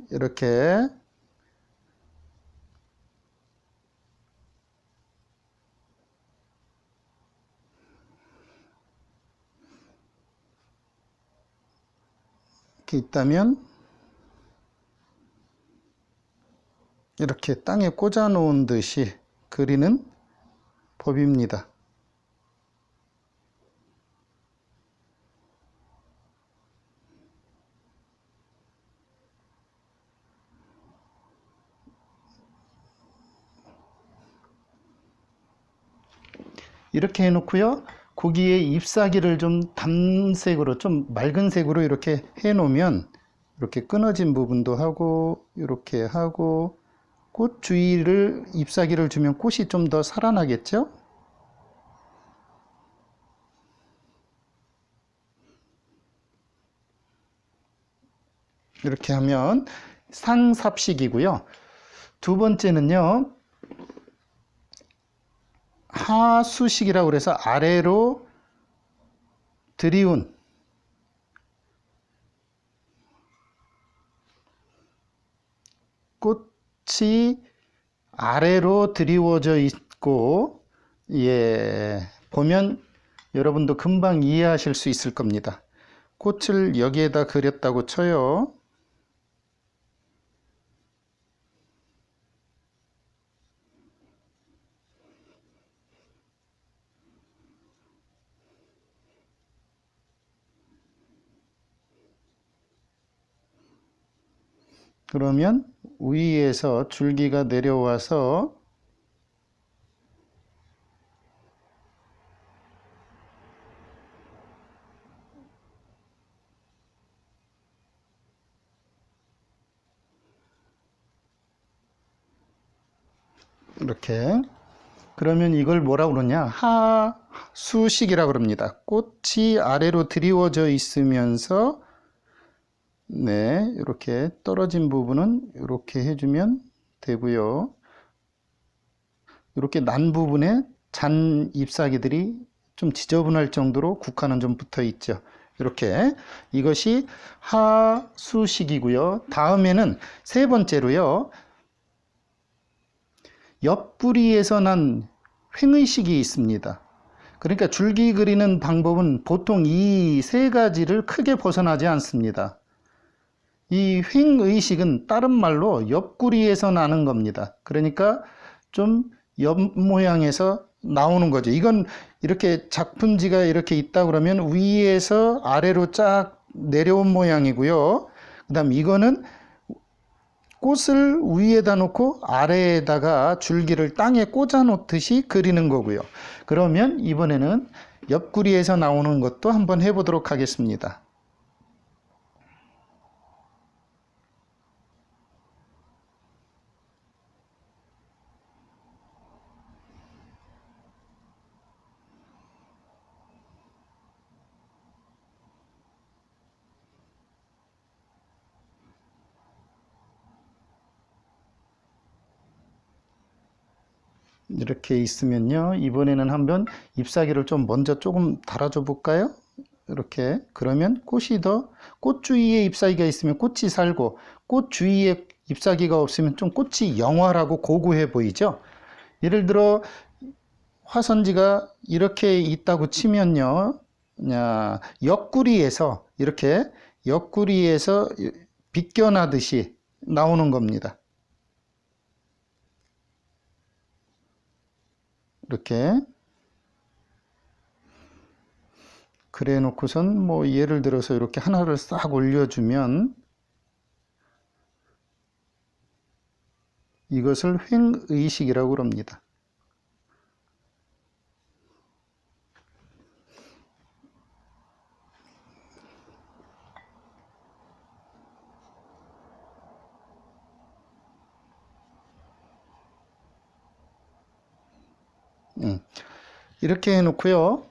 이렇게 있다면 이렇게 땅에 꽂아 놓은 듯이 그리는 법입니다. 이렇게 해놓고요, 거기에 잎사귀를 좀 담색으로, 좀 맑은 색으로 이렇게 해놓으면 이렇게 끊어진 부분도 하고 이렇게 하고, 꽃 주위를 잎사귀를 주면 꽃이 좀 더 살아나겠죠? 이렇게 하면 상삽식이고요. 두 번째는요, 하수식이라고 그래서 아래로 들이운 꽃이 아래로 드리워져 있고, 예, 보면 여러분도 금방 이해하실 수 있을 겁니다. 꽃을 여기에다 그렸다고 쳐요. 그러면 위에서 줄기가 내려와서 이렇게, 그러면 이걸 뭐라고 그러냐, 하수식이라고 그럽니다. 꽃이 아래로 드리워져 있으면서, 네, 이렇게 떨어진 부분은 이렇게 해주면 되고요. 이렇게 난 부분에 잔 잎사귀들이 좀 지저분할 정도로 국화는 좀 붙어 있죠. 이렇게, 이것이 하수식이고요. 다음에는 세 번째로요, 옆구리에서 난 횡의식이 있습니다. 그러니까 줄기 그리는 방법은 보통 이 세 가지를 크게 벗어나지 않습니다. 이 횡의식은 다른 말로 옆구리에서 나는 겁니다. 그러니까 좀 옆 모양에서 나오는 거죠. 이건 이렇게 작품지가 이렇게 있다 그러면 위에서 아래로 쫙 내려온 모양이고요. 그 다음 이거는 꽃을 위에다 놓고 아래에다가 줄기를 땅에 꽂아 놓듯이 그리는 거고요. 그러면 이번에는 옆구리에서 나오는 것도 한번 해보도록 하겠습니다. 이렇게 있으면요, 이번에는 한번 잎사귀를 좀 먼저 조금 달아줘 볼까요? 이렇게. 그러면 꽃 주위에 잎사귀가 있으면 꽃이 살고, 꽃 주위에 잎사귀가 없으면 좀 꽃이 영활하고 고고해 보이죠? 예를 들어 화선지가 이렇게 있다고 치면요, 옆구리에서 이렇게 옆구리에서 비껴나듯이 나오는 겁니다. 이렇게. 그래 놓고선 뭐 예를 들어서 이렇게 하나를 싹 올려주면 이것을 횡의식이라고 합니다. 이렇게 해놓고요.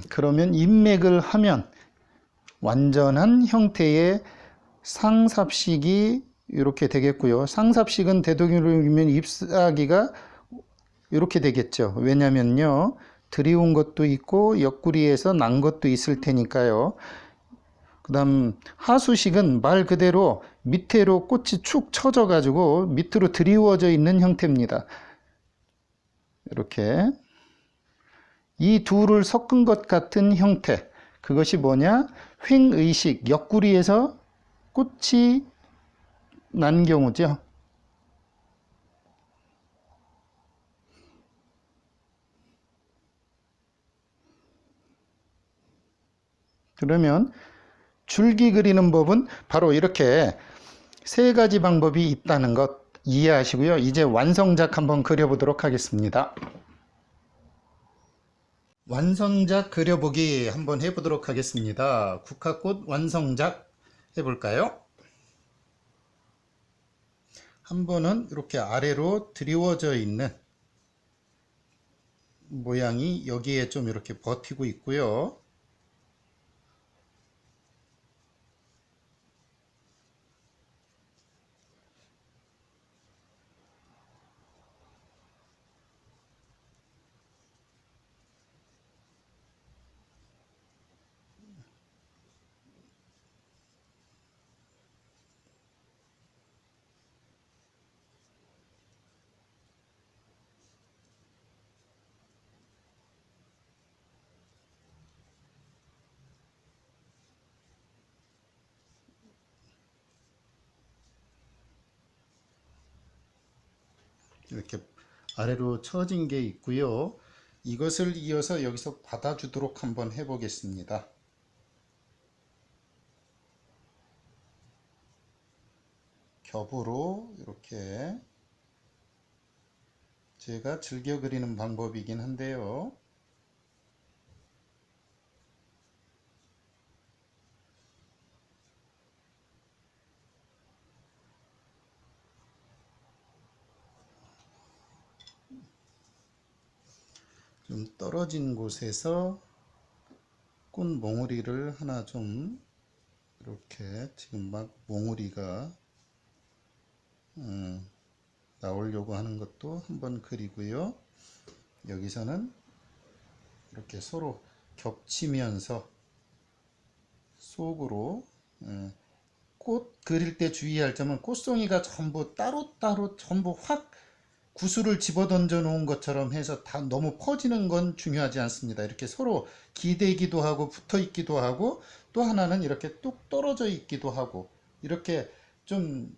그러면 인맥을 하면 완전한 형태의 상삽식이 이렇게 되겠고요. 상삽식은 되도록이면 잎사귀가 이렇게 되겠죠. 왜냐면요, 들이온 것도 있고 옆구리에서 난 것도 있을 테니까요. 그 다음 하수식은 말 그대로 밑으로 꽃이 축 처져 가지고 밑으로 드리워져 있는 형태입니다. 이렇게 이 둘을 섞은 것 같은 형태, 그것이 뭐냐? 횡의식, 옆구리에서 꽃이 난 경우죠. 그러면 줄기 그리는 법은 바로 이렇게 세 가지 방법이 있다는 것 이해하시고요. 이제 완성작 한번 그려보도록 하겠습니다. 완성작 그려보기 한번 해보도록 하겠습니다. 국화꽃 완성작 해볼까요? 한 번은 이렇게 아래로 드리워져 있는 모양이 여기에 좀 이렇게 버티고 있고요. 이렇게 아래로 처진 게 있고요. 이것을 이어서 여기서 받아주도록 한번 해보겠습니다. 겹으로 이렇게 제가 즐겨 그리는 방법이긴 한데요. 좀 떨어진 곳에서 꽃 몽우리를 하나 좀 이렇게 지금 막 몽우리가 나오려고 하는 것도 한번 그리고요. 여기서는 이렇게 서로 겹치면서 속으로 꽃 그릴 때 주의할 점은 꽃송이가 전부 따로따로 전부 확 구슬을 집어 던져 놓은 것처럼 해서 다 너무 퍼지는 건 중요하지 않습니다. 이렇게 서로 기대기도 하고 붙어 있기도 하고, 또 하나는 이렇게 뚝 떨어져 있기도 하고, 이렇게 좀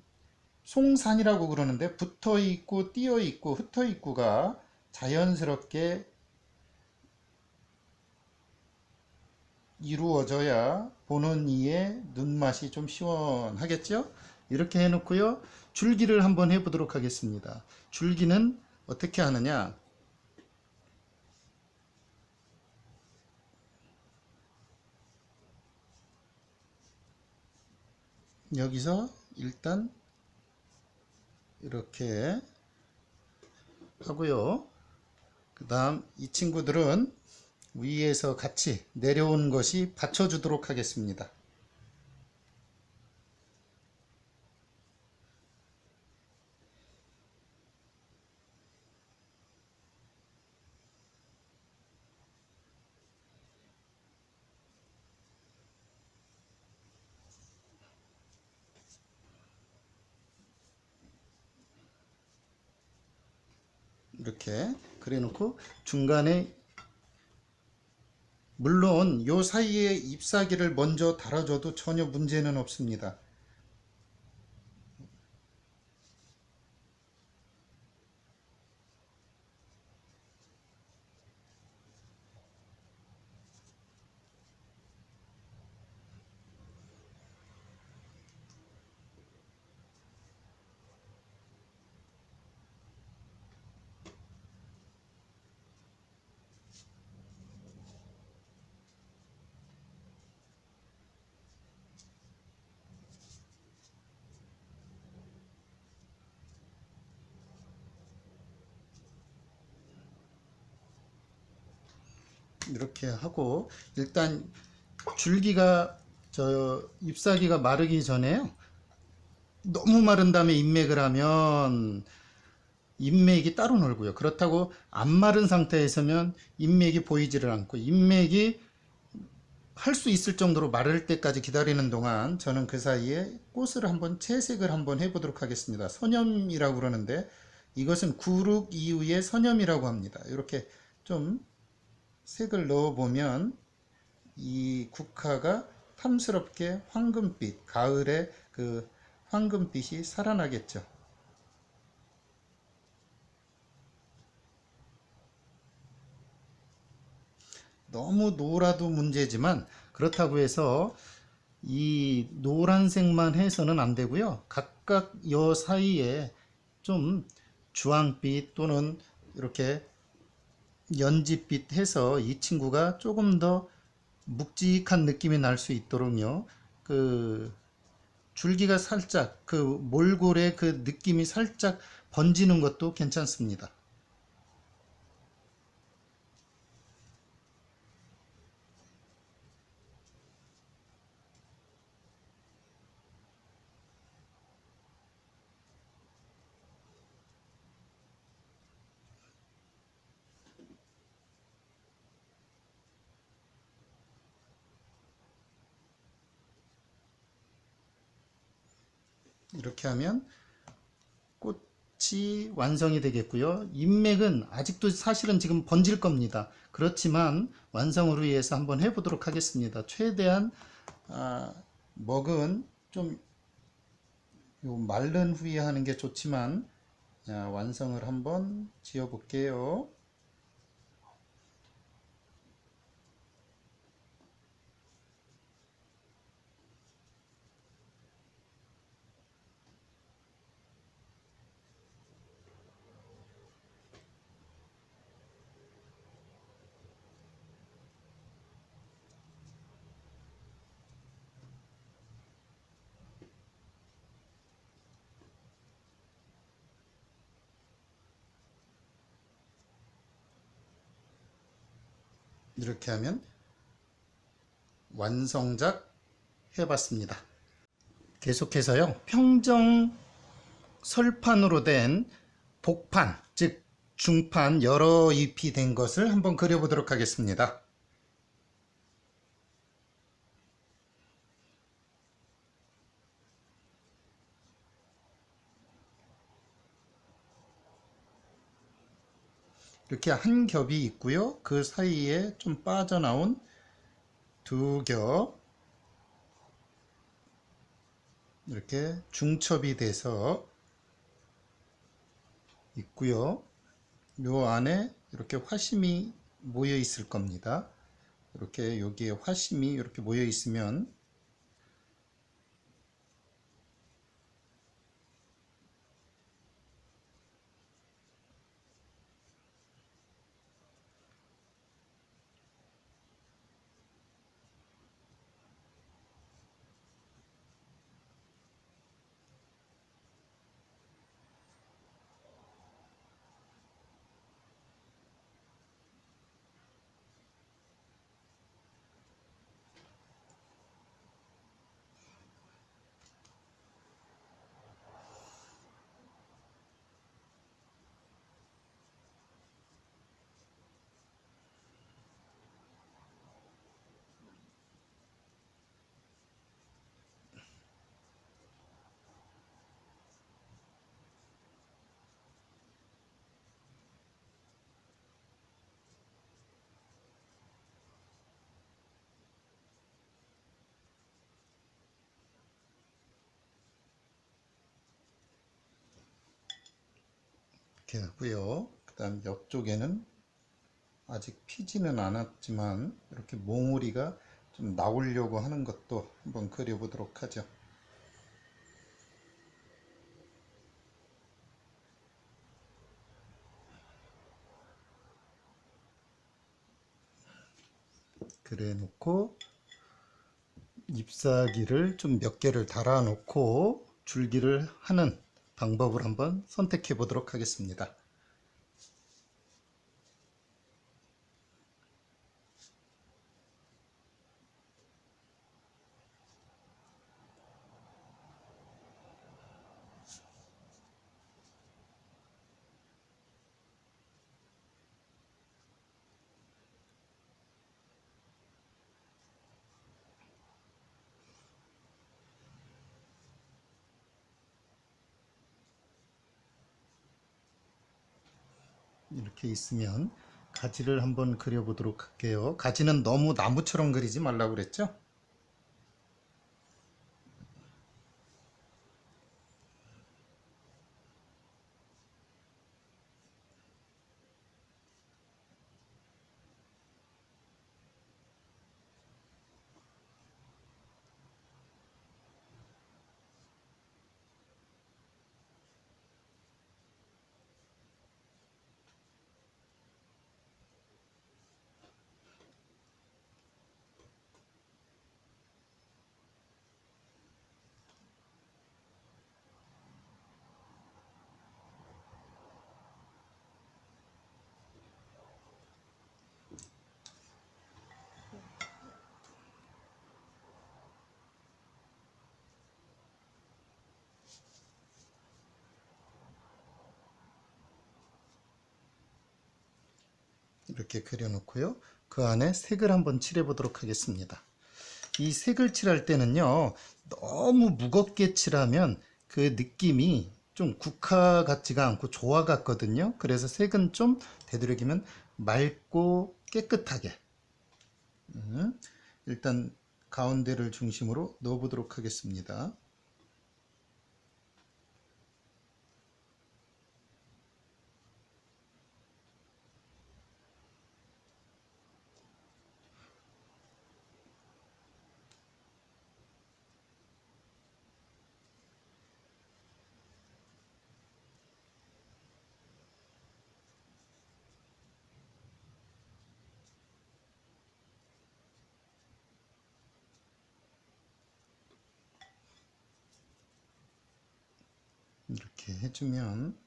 송산이라고 그러는데 붙어 있고 띄어 있고 흩어 있고가 자연스럽게 이루어져야 보는 이의 눈맛이 좀 시원하겠죠? 이렇게 해놓고요. 줄기를 한번 해보도록 하겠습니다. 줄기는 어떻게 하느냐? 여기서 일단 이렇게 하고요. 그 다음 이 친구들은 위에서 같이 내려온 것이 받쳐주도록 하겠습니다. 이렇게 그래 놓고 중간에 물론 요 사이에 잎사귀를 먼저 달아줘도 전혀 문제는 없습니다. 이렇게 하고 일단 줄기가 잎사귀가 마르기 전에요. 너무 마른 다음에 인맥을 하면 인맥이 따로 놀고요. 그렇다고 안 마른 상태에서면 인맥이 보이지를 않고 인맥이 할 수 있을 정도로 마를 때까지 기다리는 동안 저는 그 사이에 꽃을 한번 채색을 한번 해보도록 하겠습니다. 선염이라고 그러는데 이것은 구룩 이후의 선염이라고 합니다. 이렇게 좀 색을 넣어보면 이 국화가 탐스럽게 황금빛, 가을에 그 황금빛이 살아나겠죠. 너무 노라도 문제지만 그렇다고 해서 이 노란색만 해서는 안 되고요. 각각 요 사이에 좀 주황빛 또는 이렇게 연지빛 해서 이 친구가 조금 더 묵직한 느낌이 날 수 있도록요. 그 줄기가 살짝 그 몰골의 그 느낌이 살짝 번지는 것도 괜찮습니다. 이렇게 하면 꽃이 완성이 되겠고요. 인맥은 아직도 사실은 지금 번질 겁니다. 그렇지만 완성을 위해서 한번 해보도록 하겠습니다. 최대한 먹은 좀 요 마른 후에 하는 게 좋지만 완성을 한번 지어 볼게요. 이렇게 하면 완성작 해봤습니다. 계속해서요. 평정 설판으로 된 복판, 즉 중판 여러 잎이 된 것을 한번 그려보도록 하겠습니다. 이렇게 한 겹이 있고요. 그 사이에 좀 빠져나온 두 겹, 이렇게 중첩이 돼서 있고요. 요 안에 이렇게 화심이 모여 있을 겁니다. 이렇게 여기에 화심이 이렇게 모여 있으면 이렇게 하고요. 그 다음 옆쪽에는 아직 피지는 않았지만 이렇게 몽우리가 좀 나오려고 하는 것도 한번 그려보도록 하죠. 그래 놓고 잎사귀를 좀 몇 개를 달아 놓고 줄기를 하는 방법을 한번 선택해 보도록 하겠습니다. 이렇게 있으면 가지를 한번 그려보도록 할게요. 가지는 너무 나무처럼 그리지 말라고 그랬죠? 이렇게 그려놓고요. 그 안에 색을 한번 칠해 보도록 하겠습니다. 이 색을 칠할 때는요, 너무 무겁게 칠하면 그 느낌이 좀 국화 같지가 않고 조화 같거든요. 그래서 색은 좀 되도록이면 맑고 깨끗하게 일단 가운데를 중심으로 넣어 보도록 하겠습니다. 이렇게 해주면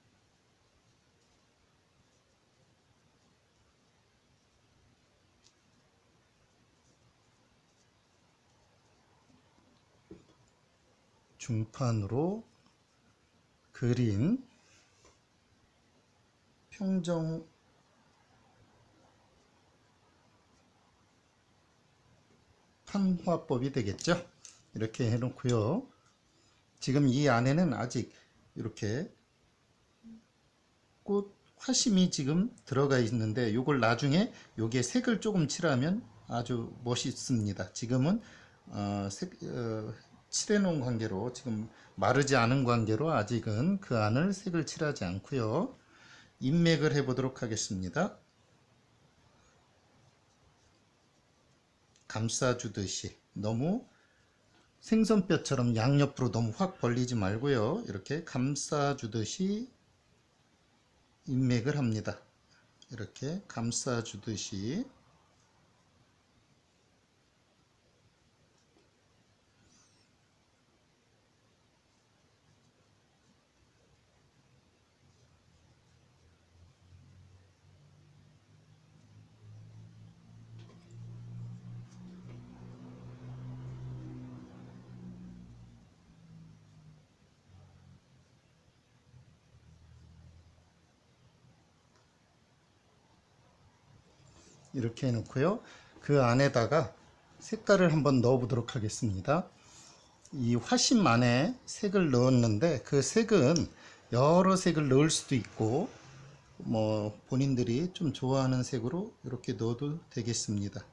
중판으로 그린 평정 판화법이 되겠죠. 이렇게 해놓고요. 지금 이 안에는 아직 이렇게 꽃 화심이 지금 들어가 있는데 이걸 나중에 여기에 색을 조금 칠하면 아주 멋있습니다. 지금은 칠해 놓은 관계로 지금 마르지 않은 관계로 아직은 그 안을 색을 칠하지 않고요. 인맥을 해 보도록 하겠습니다. 감싸주듯이 너무 생선뼈처럼 양옆으로 너무 확 벌리지 말고요. 이렇게 감싸주듯이 인맥을 합니다. 이렇게 감싸주듯이 이렇게 해놓고요. 그 안에다가 색깔을 한번 넣어 보도록 하겠습니다. 이 화심 안에 색을 넣었는데 그 색은 여러 색을 넣을 수도 있고 뭐 본인들이 좀 좋아하는 색으로 이렇게 넣어도 되겠습니다.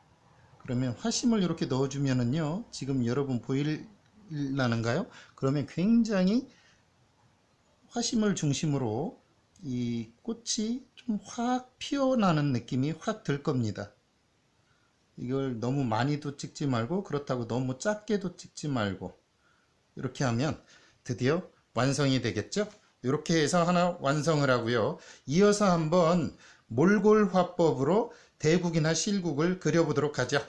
그러면 화심을 이렇게 넣어주면은요, 지금 여러분 보일라는가요? 그러면 굉장히 화심을 중심으로 이 꽃이 좀 확 피어나는 느낌이 확 들 겁니다. 이걸 너무 많이도 찍지 말고 그렇다고 너무 작게도 찍지 말고 이렇게 하면 드디어 완성이 되겠죠. 이렇게 해서 하나 완성을 하고요. 이어서 한번 몰골 화법으로 대국이나 실국을 그려보도록 하죠.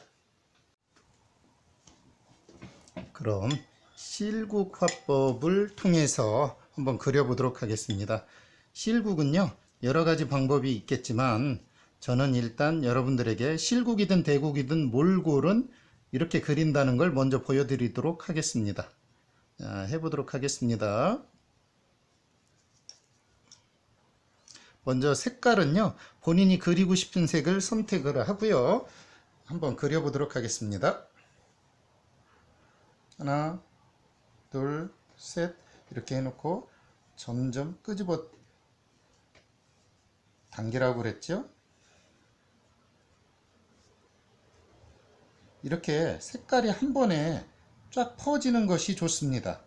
그럼 실국 화법을 통해서 한번 그려보도록 하겠습니다. 실국은요, 여러 가지 방법이 있겠지만 저는 일단 여러분들에게 실국이든 대국이든 몰골은 이렇게 그린다는 걸 먼저 보여드리도록 하겠습니다. 자, 해보도록 하겠습니다. 먼저 색깔은요, 본인이 그리고 싶은 색을 선택을 하고요. 한번 그려보도록 하겠습니다. 하나, 둘, 셋 이렇게 해놓고 점점 끄집어 당기라고 그랬죠. 이렇게 색깔이 한 번에 쫙 퍼지는 것이 좋습니다.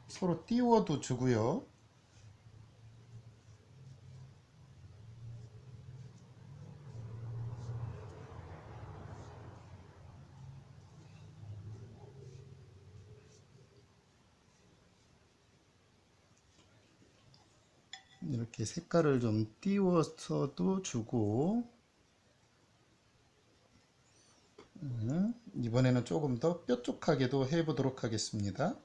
서로 띄워도 주고요. 이렇게 색깔을 좀 띄워서도 주고, 이번에는 조금 더 뾰족하게도 해보도록 하겠습니다.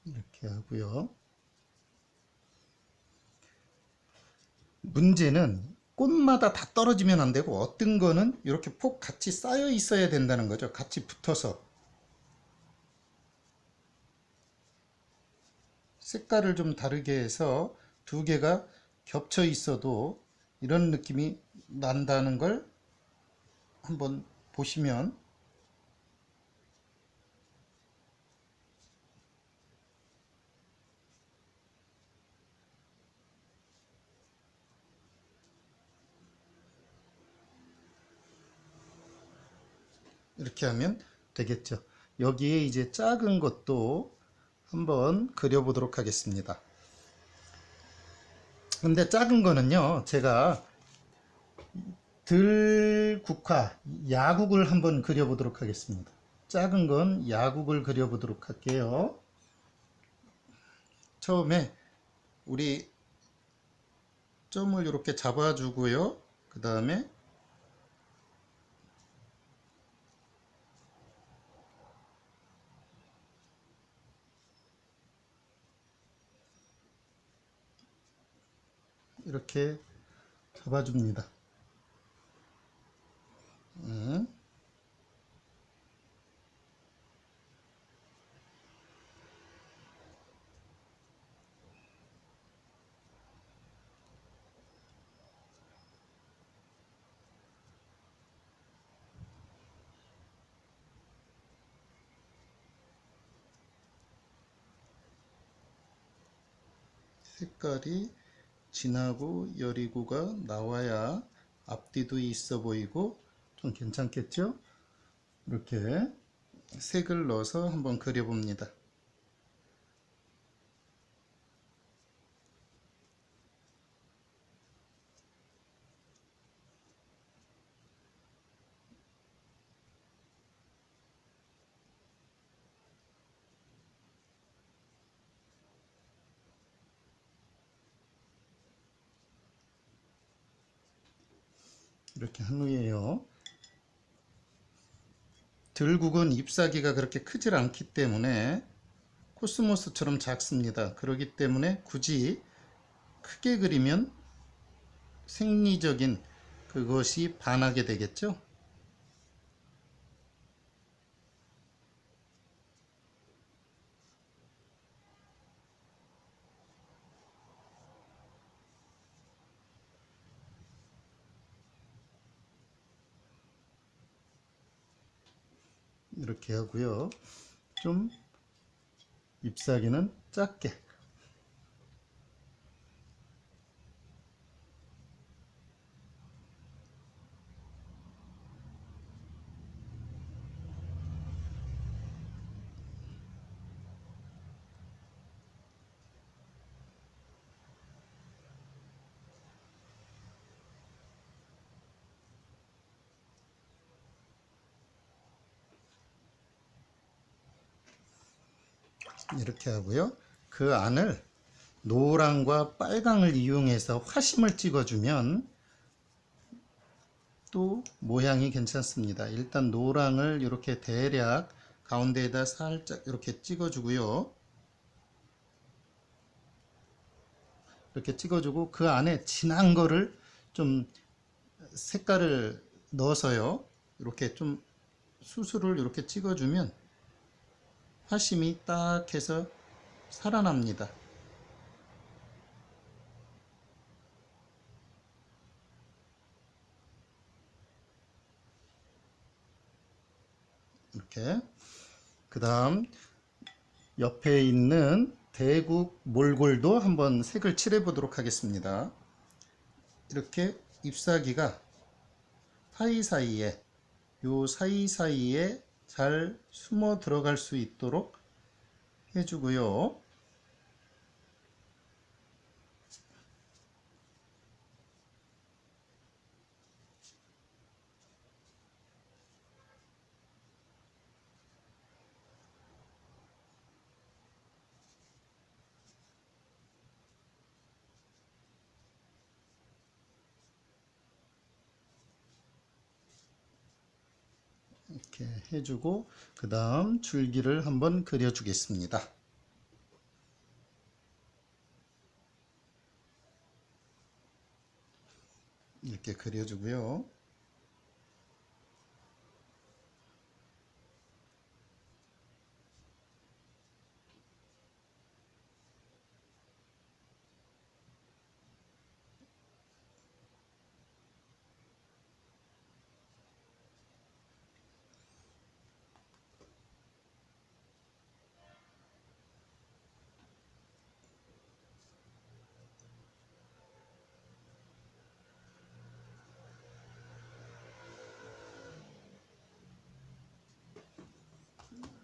이렇게 하고요. 문제는 꽃마다 다 떨어지면 안 되고 어떤 거는 이렇게 폭 같이 쌓여 있어야 된다는 거죠. 같이 붙어서. 색깔을 좀 다르게 해서 두 개가 겹쳐 있어도 이런 느낌이 난다는 걸 한번 보시면 이렇게 하면 되겠죠. 여기에 이제 작은 것도 한번 그려보도록 하겠습니다. 근데 작은 거는요, 제가 들국화, 야국을 한번 그려보도록 하겠습니다. 작은 건 야국을 그려보도록 할게요. 처음에 우리 점을 이렇게 잡아주고요. 그 다음에 이렇게 잡아줍니다. 색깔이 진하고 여리고가 나와야 앞뒤도 있어 보이고 좀 괜찮겠죠? 이렇게 색을 넣어서 한번 그려봅니다. 이렇게 한 후에요. 들국은 잎사귀가 그렇게 크질 않기 때문에 코스모스처럼 작습니다. 그렇기 때문에 굳이 크게 그리면 생리적인 그것이 반하게 되겠죠. 이렇게 하고요. 좀 잎사귀는 작게. 이렇게 하고요. 그 안을 노랑과 빨강을 이용해서 화심을 찍어주면 또 모양이 괜찮습니다. 일단 노랑을 이렇게 대략 가운데에다 살짝 이렇게 찍어주고요. 이렇게 찍어주고 그 안에 진한 거를 좀 색깔을 넣어서요. 이렇게 좀 수술을 이렇게 찍어주면 화심이 딱 해서 살아납니다. 이렇게. 그 다음 옆에 있는 대국 몰골도 한번 색을 칠해 보도록 하겠습니다. 이렇게 잎사귀가 사이사이에 요 사이사이에 잘 숨어 들어갈 수 있도록 해주고요. 이렇게 해주고 그 다음 줄기를 한번 그려주겠습니다. 이렇게 그려주고요.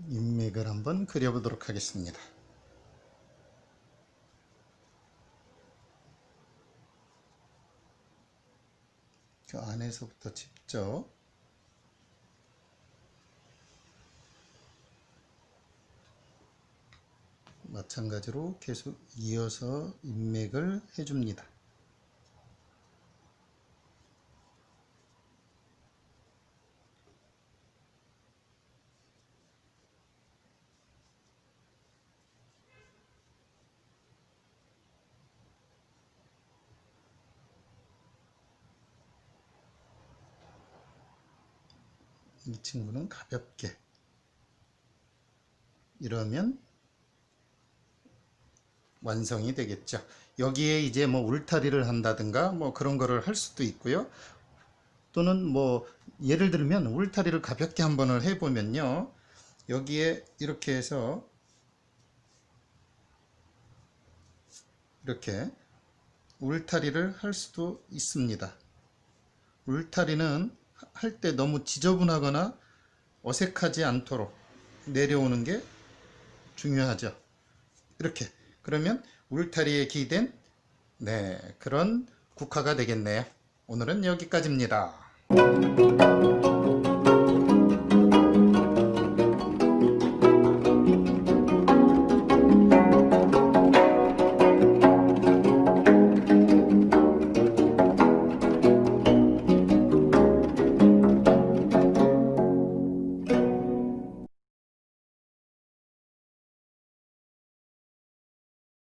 인맥을 한번 그려보도록 하겠습니다. 그 안에서부터 직접 마찬가지로 계속 이어서 인맥을 해줍니다. 이 친구는 가볍게 이러면 완성이 되겠죠. 여기에 이제 뭐 울타리를 한다든가 뭐 그런 거를 할 수도 있고요. 또는 뭐 예를 들면 울타리를 가볍게 한번을 해보면요. 여기에 이렇게 해서 이렇게 울타리를 할 수도 있습니다. 울타리는 할 때 너무 지저분하거나 어색하지 않도록 내려오는 게 중요하죠. 이렇게 그러면 울타리에 기댄 그런 국화가 되겠네요. 오늘은 여기까지입니다.